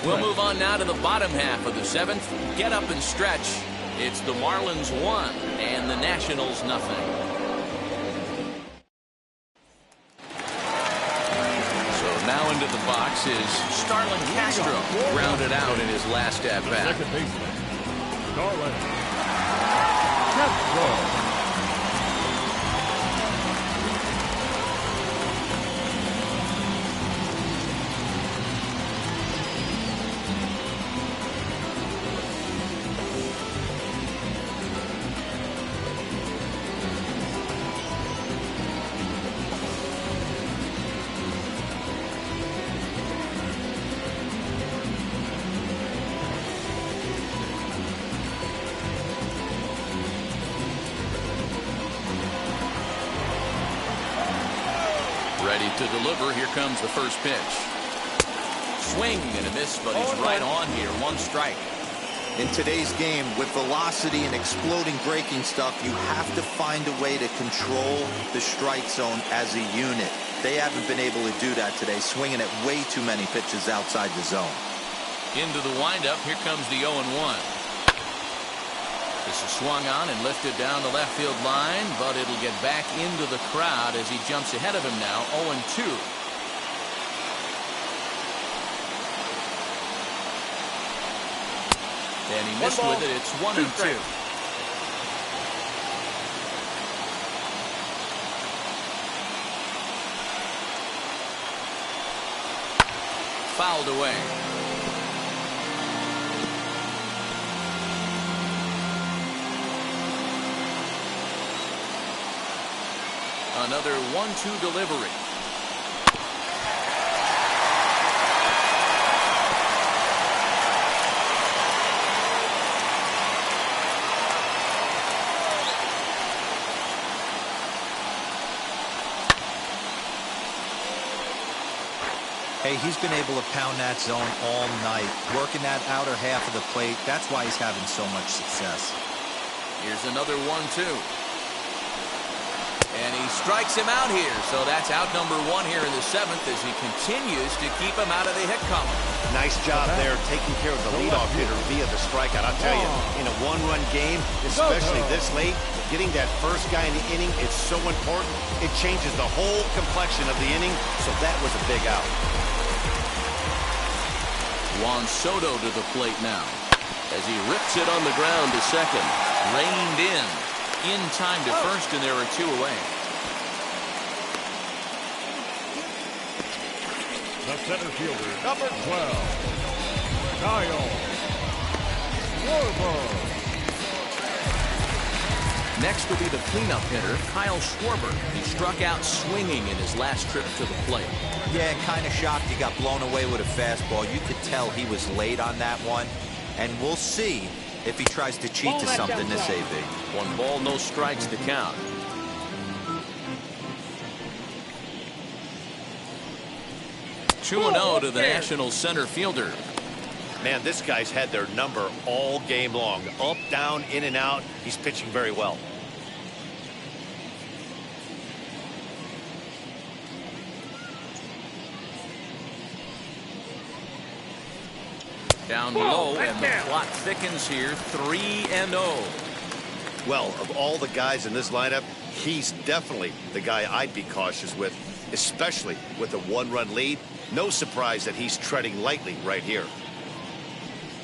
We'll move on now to the bottom half of the 7th. Get up and stretch. It's the Marlins 1 and the Nationals nothing. So now into the box is Starlin Castro, grounded out in his last at-bat. Second baseman, Starlin Castro. Ready to deliver. Here comes the first pitch. Swing and a miss, but he's right on here. 1 strike. In today's game, with velocity and exploding breaking stuff, you have to find a way to control the strike zone as a unit. They haven't been able to do that today, swinging at way too many pitches outside the zone. Into the windup. Here comes the 0-1. This is swung on and lifted down the left field line, but it'll get back into the crowd as he jumps ahead of him now. 0-2. And he missed with it. It's 1-2. Fouled away. Another 1-2 delivery. Hey, he's been able to pound that zone all night, working that outer half of the plate. That's why he's having so much success. Here's another 1-2. And he strikes him out here. So that's out number 1 here in the 7th as he continues to keep him out of the hit column. Nice job there taking care of the leadoff hitter via the strikeout. I'll tell you, in a one-run game, especially this late, getting that first guy in the inning is so important. It changes the whole complexion of the inning, so that was a big out. Juan Soto to the plate now as he rips it on the ground to second. Reined in time to first, and there are 2 away. The center fielder, number 12, Kyle Schwarber. Next will be the cleanup hitter, Kyle Schwarber. He struck out swinging in his last trip to the plate. Yeah, kind of shocked he got blown away with a fastball. You could tell he was late on that one, and we'll see if he tries to cheat to something this AB. 1 ball, no strikes to count. Two 2-0 to the National center fielder, Man, this guy's had their number all game long. Up, down, in and out. He's pitching very well. Down low, and the clock thickens here, 3-0. Well, of all the guys in this lineup, he's definitely the guy I'd be cautious with, especially with a one-run lead. No surprise that he's treading lightly right here.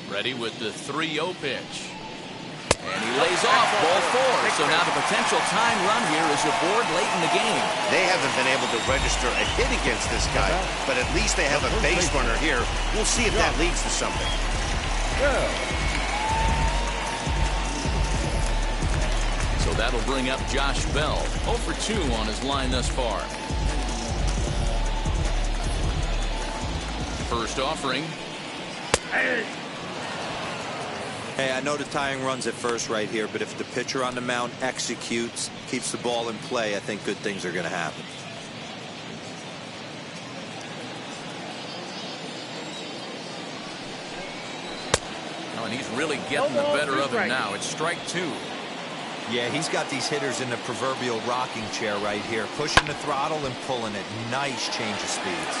Ready with the 3-0 pitch. And he lays off ball 4. So now the potential tying run here is aboard late in the game. They haven't been able to register a hit against this guy, but at least they have a base runner here. We'll see if that leads to something. So that'll bring up Josh Bell. 0 for 2 on his line thus far. First offering. Hey, I know the tying run's at first right here, but if the pitcher on the mound executes, keeps the ball in play, I think good things are going to happen. Oh, and he's really getting the better of him now. It's strike 2. Yeah, he's got these hitters in the proverbial rocking chair right here, pushing the throttle and pulling it. Nice change of speeds.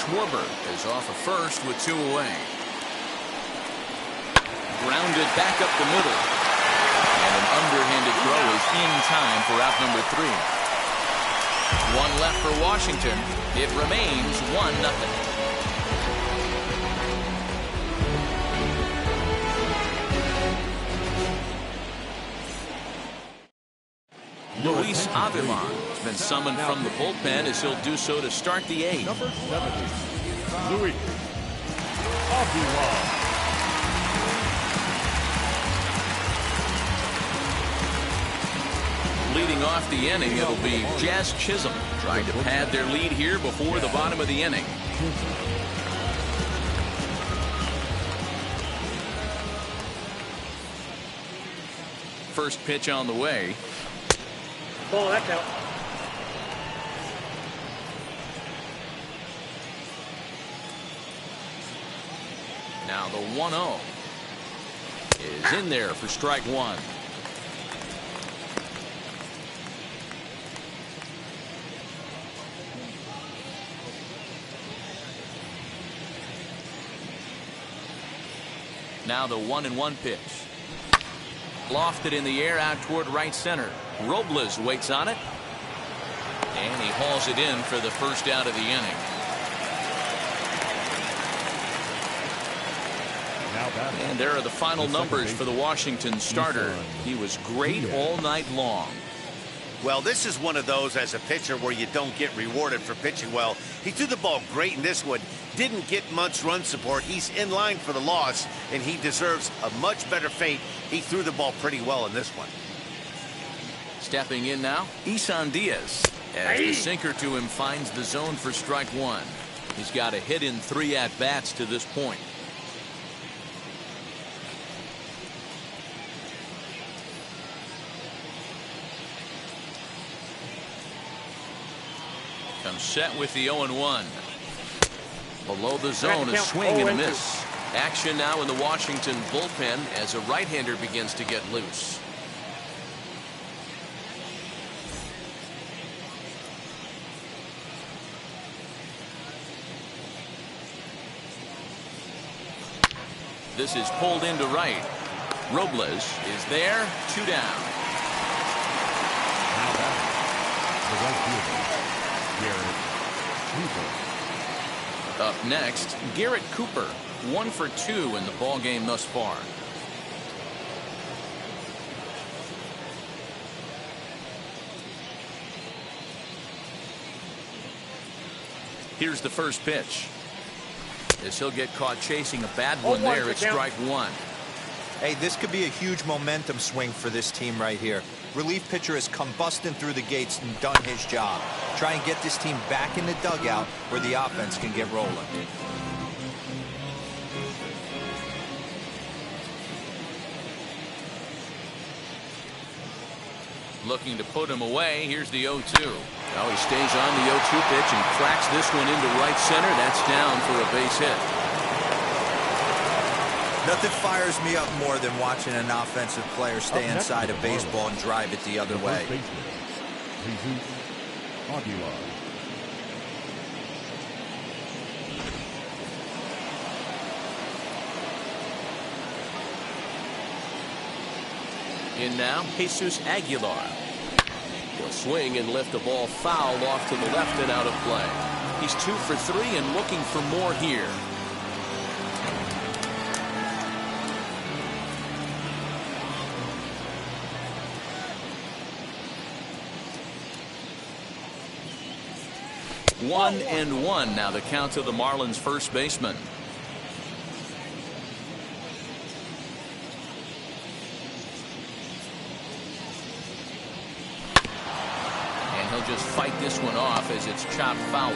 Schwarber is off of first with 2 away. Grounded back up the middle. And an underhanded throw is in time for out number 3. 1 left for Washington. It remains 1-0. Luis Avila has been summoned from the bullpen as he'll do so to start the 8th. Number 70, Luis Avila. Leading off the inning, it'll be Jazz Chisholm trying to pad their lead here before the bottom of the inning. First pitch on the way. Ball, that count. Now the 1-0 is in there for strike 1. Now the 1-1 pitch. Lofted in the air out toward right center. Robles waits on it. And he hauls it in for the first out of the inning. And there are the final numbers for the Washington starter. He was great all night long. Well, this is one of those as a pitcher where you don't get rewarded for pitching well. He threw the ball great in this one. Didn't get much run support. He's in line for the loss, and he deserves a much better fate. He threw the ball pretty well in this one. Stepping in now, Isan Diaz, as the sinker to him finds the zone for strike 1. He's got a hit in 3 at-bats to this point. Comes set with the 0-1. Below the zone, a swing and a miss. Action now in the Washington bullpen as a right-hander begins to get loose. This is pulled into right. Robles is there, 2 down. Now back, the right fielder, Garrett Cooper. Up next, Garrett Cooper, 1 for 2 in the ball game thus far. Here's the first pitch. As he'll get caught chasing a bad one there at strike 1. Hey, this could be a huge momentum swing for this team right here. Relief pitcher has come busting through the gates and done his job. Try and get this team back in the dugout where the offense can get rolling. Looking to put him away. Here's the 0-2. Now he stays on the 0-2 pitch and cracks this one into right center. That's down for a base hit. Nothing fires me up more than watching an offensive player stay inside a baseball and drive it the other way. In now, Jesus Aguilar. He'll swing and lift the ball foul off to the left and out of play. He's 2 for 3 and looking for more here. One and one now the count to the Marlins first baseman. And he'll just fight this one off as it's chopped foul.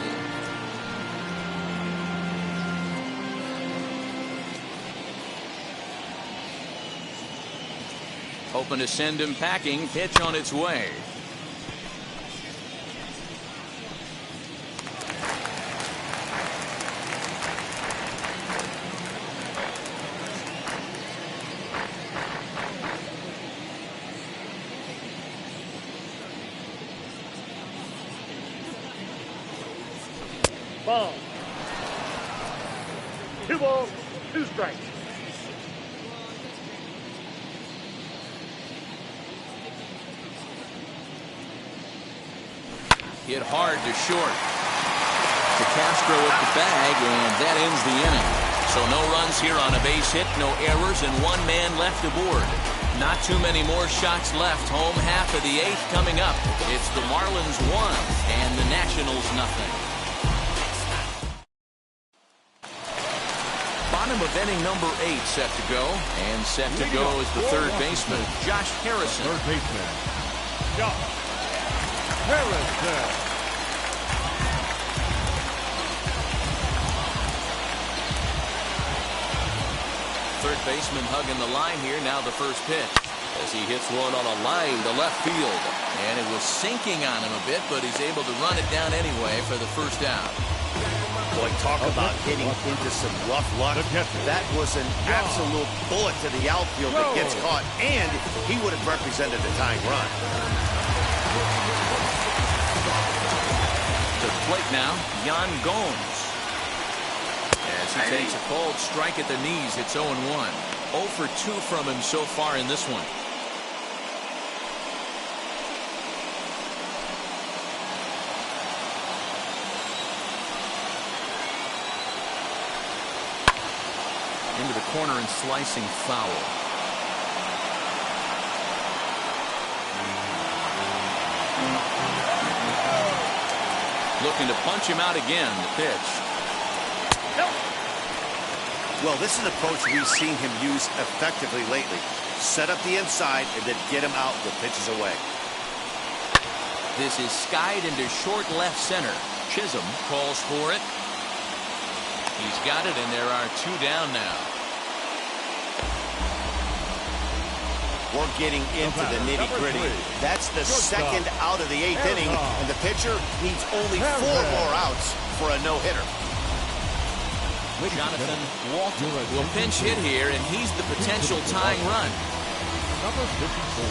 Hoping to send him packing. Pitch on its way. Ball. 2 balls, 2 strikes. Hit hard to short. To Castro at the bag, and that ends the inning. So no runs here on a base hit, no errors, and 1 man left aboard. Not too many more shots left. Home half of the 8th coming up. It's the Marlins 1 and the Nationals nothing. Bottom of inning number 8 set to go, and set to go is the third baseman, Josh Harrison. Third baseman, Josh Harrison. Third baseman hugging the line here. Now the first pitch as he hits one on a line to left field, and it was sinking on him a bit, but he's able to run it down anyway for the first out. Boy, talk about hitting into some rough luck. That was an absolute bullet to the outfield that gets caught, and he would have represented the tying run. To the plate now, Yan Gomes. As he takes a cold strike at the knees, it's 0-1. 0 for 2 from him so far in this one. Into the corner and slicing foul. Looking to punch him out again. The pitch. Well, this is an approach we've seen him use effectively lately. Set up the inside and then get him out with pitches away. This is skied into short left center. Chisholm calls for it. He's got it, and there are 2 down now. We're getting into the nitty-gritty. That's the second out of the 8th inning, and the pitcher needs only 4 more outs for a no-hitter. Jonathan Walton will pinch hit here, and he's the potential tying run. Number 54,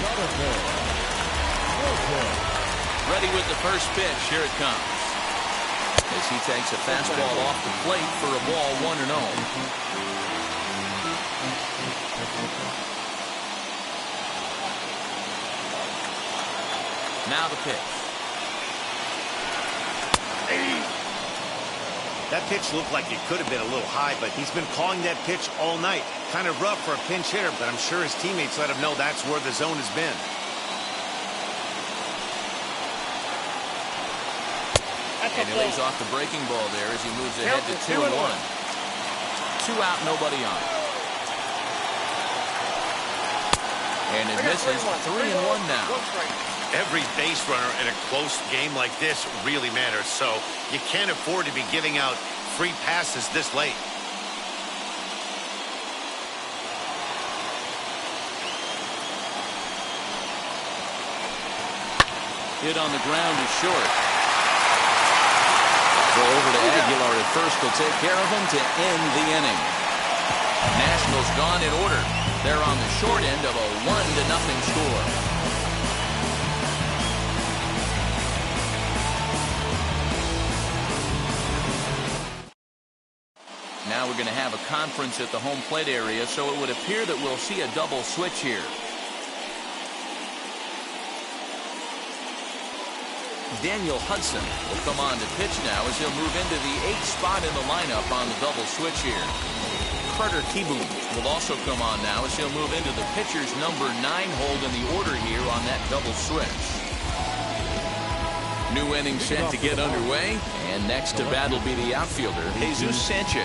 Jonathan Walton. Ready with the first pitch. Here it comes. As he takes a fastball off the plate for a ball 1-0. Now the pitch. That pitch looked like it could have been a little high, but he's been calling that pitch all night. Kind of rough for a pinch hitter, but I'm sure his teammates let him know that's where the zone has been. And he lays off the breaking ball there as he moves ahead to 2-1. 2 out, nobody on. And it misses. 3-1 now. Every base runner in a close game like this really matters, so you can't afford to be giving out free passes this late. Hit on the ground is short. Throw over to Aguilar at first will take care of him to end the inning. Nationals gone in order. They're on the short end of a 1-0 score. Now we're going to have a conference at the home plate area, so it would appear that we'll see a double switch here. Daniel Hudson will come on to pitch now as he'll move into the 8th spot in the lineup on the double switch here. Carter Kieboom will also come on now as he'll move into the pitcher's number 9 hold in the order here on that double switch. New inning set to get underway, and next to bat will be the outfielder, Jesus Sanchez.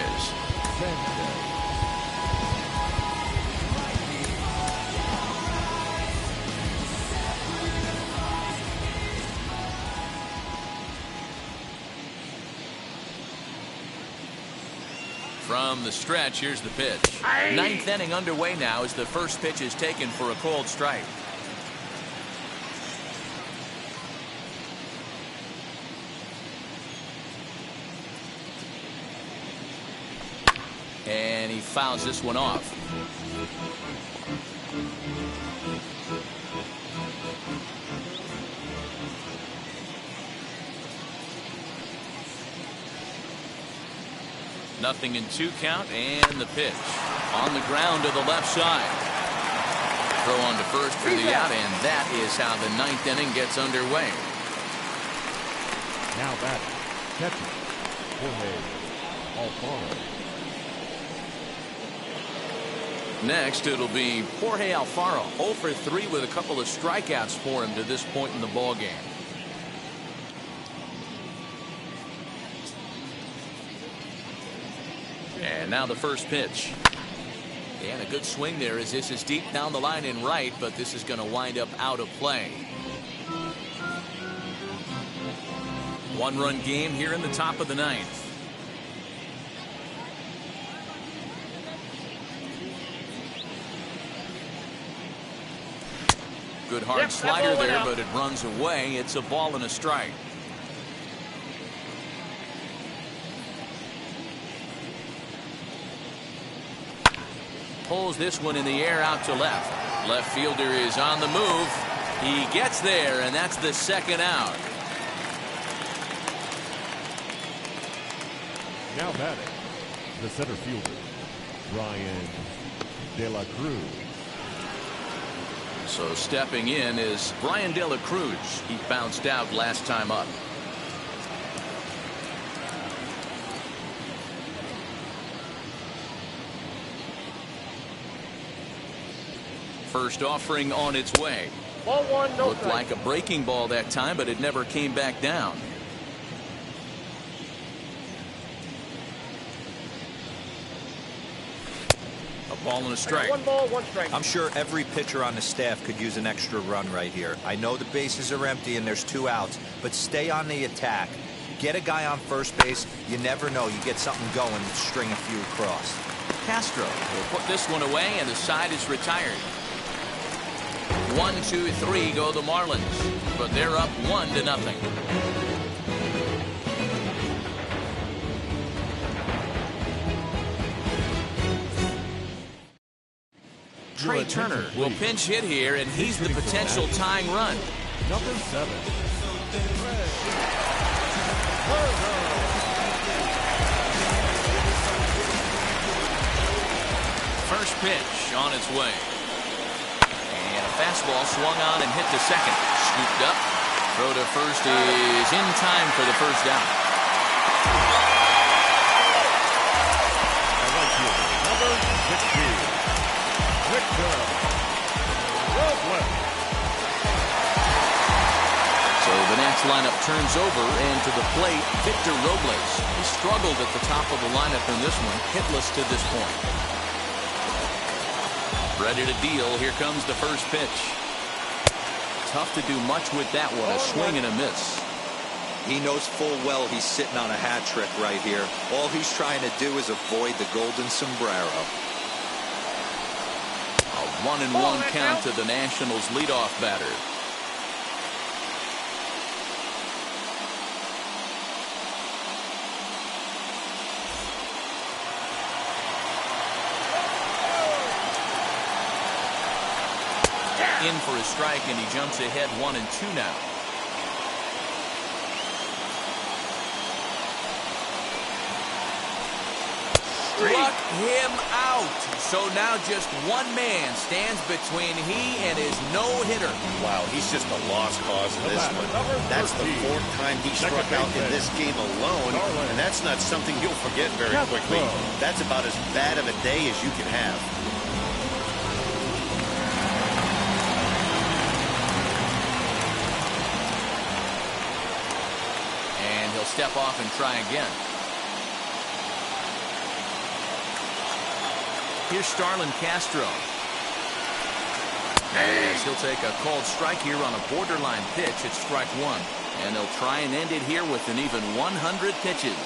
From the stretch, here's the pitch. 9th inning underway now as the first pitch is taken for a cold strike. And he fouls this one off. Nothing in 2 count, and the pitch on the ground to the left side. Throw on to first for the out, and that is how the 9th inning gets underway. Now batting, catcher, Jorge Alfaro. Next, it'll be Jorge Alfaro, 0 for 3 with a couple of strikeouts for him to this point in the ballgame. And now the first pitch. And a good swing there as this is deep down the line in right, but this is going to wind up out of play. 1-run game here in the top of the 9th. Good hard slider there, but it runs away. It's a ball and a strike. Pulls this one in the air out to left. Left fielder is on the move. He gets there, and that's the 2nd out. Now batting, the center fielder, Brian De La Cruz. So stepping in is Brian De La Cruz. He bounced out last time up. First offering on its way. Ball 1, no Looked strike. like a breaking ball that time, but it never came back down. A ball and a strike. 1 ball, 1 strike. I'm sure every pitcher on the staff could use an extra run right here. I know the bases are empty and there's 2 outs, but stay on the attack. Get a guy on first base. You never know. You get something going and string a few across. Castro will put this one away, and the side is retired. 1, 2, 3 go the Marlins, but they're up 1-0. Trey Turner will pinch hit here, and he's the potential tying run. Number 7. First pitch on its way. And a fastball swung on and hit to second. Scooped up. Throw to first is in time for the first out. Number 16. Victor Robles. So the Nats lineup turns over, and to the plate, Victor Robles. He struggled at the top of the lineup in this one, hitless to this point. Ready to deal. Here comes the first pitch. Tough to do much with that one. A swing and a miss. He knows full well he's sitting on a hat trick right here. All he's trying to do is avoid the golden sombrero. A 1-1 count to the Nationals leadoff batter. in for a strike, and he jumps ahead 1-2 now. Struck him out. So now just one man stands between he and his no-hitter. Wow, he's just a lost cause in this one. That's the 4th time he struck out in this game alone, and that's not something you'll forget very quickly. That's about as bad of a day as you can have. And he'll step off and try again. Here's Starlin Castro. As he'll take a called strike here on a borderline pitch. It's strike 1. And they'll try and end it here with an even 100 pitches.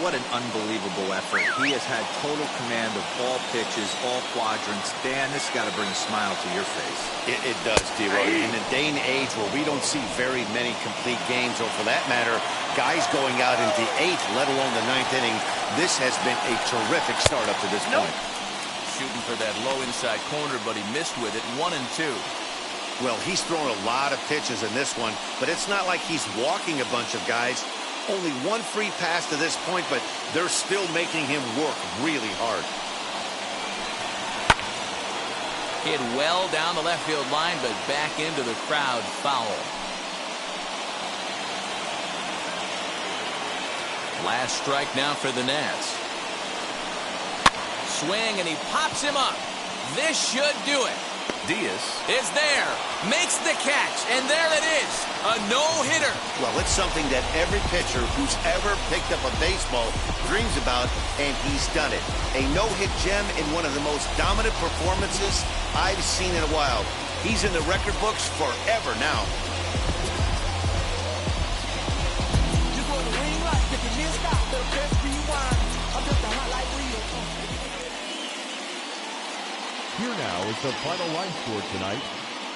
What an unbelievable effort. He has had total command of all pitches, all quadrants. Dan, this has got to bring a smile to your face. It does, D-Roy. In a day and age where we don't see very many complete games, or for that matter, guys going out in the 8th, let alone the 9th inning, this has been a terrific start up to this point. Shooting for that low inside corner, but he missed with it. 1-2. Well, he's thrown a lot of pitches in this one, but it's not like he's walking a bunch of guys. Only one free pass to this point, but they're still making him work really hard. Hit well down the left field line, but back into the crowd, foul. Last strike now for the Nats. Swing, and he pops him up. This should do it. Diaz is there, makes the catch, and there it is, a no-hitter. Well, it's something that every pitcher who's ever picked up a baseball dreams about, and he's done it. A no-hit gem in one of the most dominant performances I've seen in a while. He's in the record books forever now. Here now is the final line score tonight.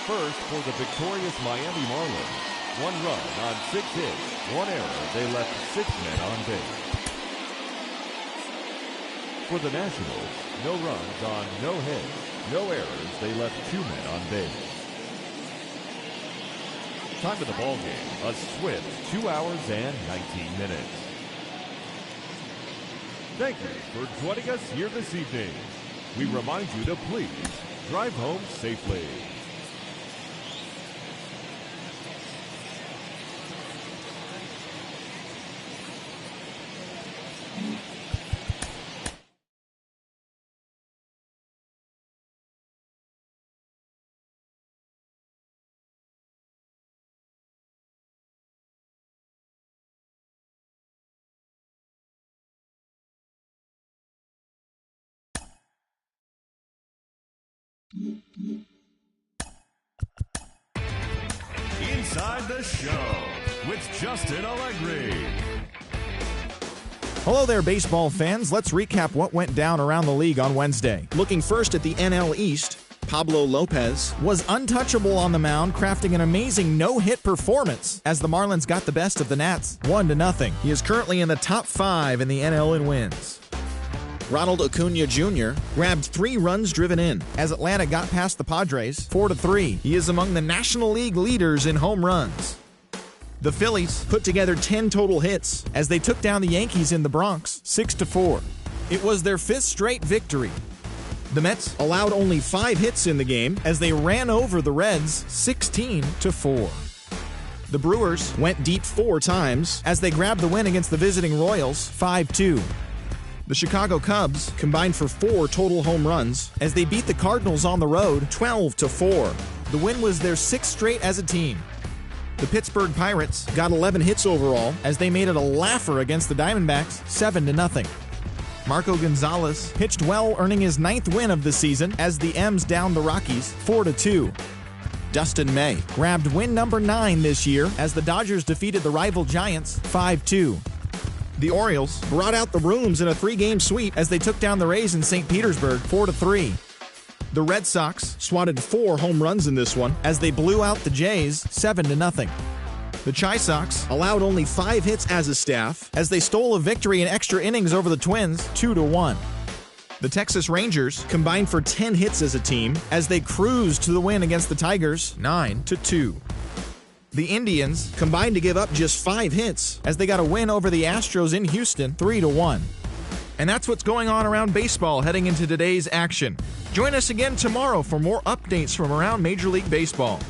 First, for the victorious Miami Marlins, 1 run on 6 hits, 1 error. They left 6 men on base. For the Nationals, no runs on no hits, no errors. They left 2 men on base. Time of the ball game, a swift 2 hours and 19 minutes. Thank you for joining us here this evening. We remind you to please drive home safely. Inside the Show with Justin Allegri. Hello there, baseball fans. Let's recap what went down around the league on Wednesday. Looking first at the NL East, Pablo Lopez was untouchable on the mound, crafting an amazing no-hit performance as the Marlins got the best of the Nats, 1-0. He is currently in the top 5 in the NL in wins. Ronald Acuna Jr. grabbed 3 runs driven in as Atlanta got past the Padres 4-3. He is among the National League leaders in home runs. The Phillies put together 10 total hits as they took down the Yankees in the Bronx 6-4. It was their 5th straight victory. The Mets allowed only 5 hits in the game as they ran over the Reds 16-4. The Brewers went deep 4 times as they grabbed the win against the visiting Royals 5-2. The Chicago Cubs combined for 4 total home runs as they beat the Cardinals on the road 12-4. The win was their 6th straight as a team. The Pittsburgh Pirates got 11 hits overall as they made it a laugher against the Diamondbacks 7-0. Marco Gonzalez pitched well, earning his 9th win of the season as the M's downed the Rockies 4-2. Dustin May grabbed win number 9 this year as the Dodgers defeated the rival Giants 5-2. The Orioles brought out the rooms in a 3-game sweep as they took down the Rays in St. Petersburg 4-3. The Red Sox swatted 4 home runs in this one as they blew out the Jays 7-0. The Chi Sox allowed only 5 hits as a staff as they stole a victory in extra innings over the Twins 2-1. The The Texas Rangers combined for 10 hits as a team as they cruised to the win against the Tigers 9-2. The Indians combined to give up just 5 hits as they got a win over the Astros in Houston 3-1. And that's what's going on around baseball heading into today's action. Join us again tomorrow for more updates from around Major League Baseball.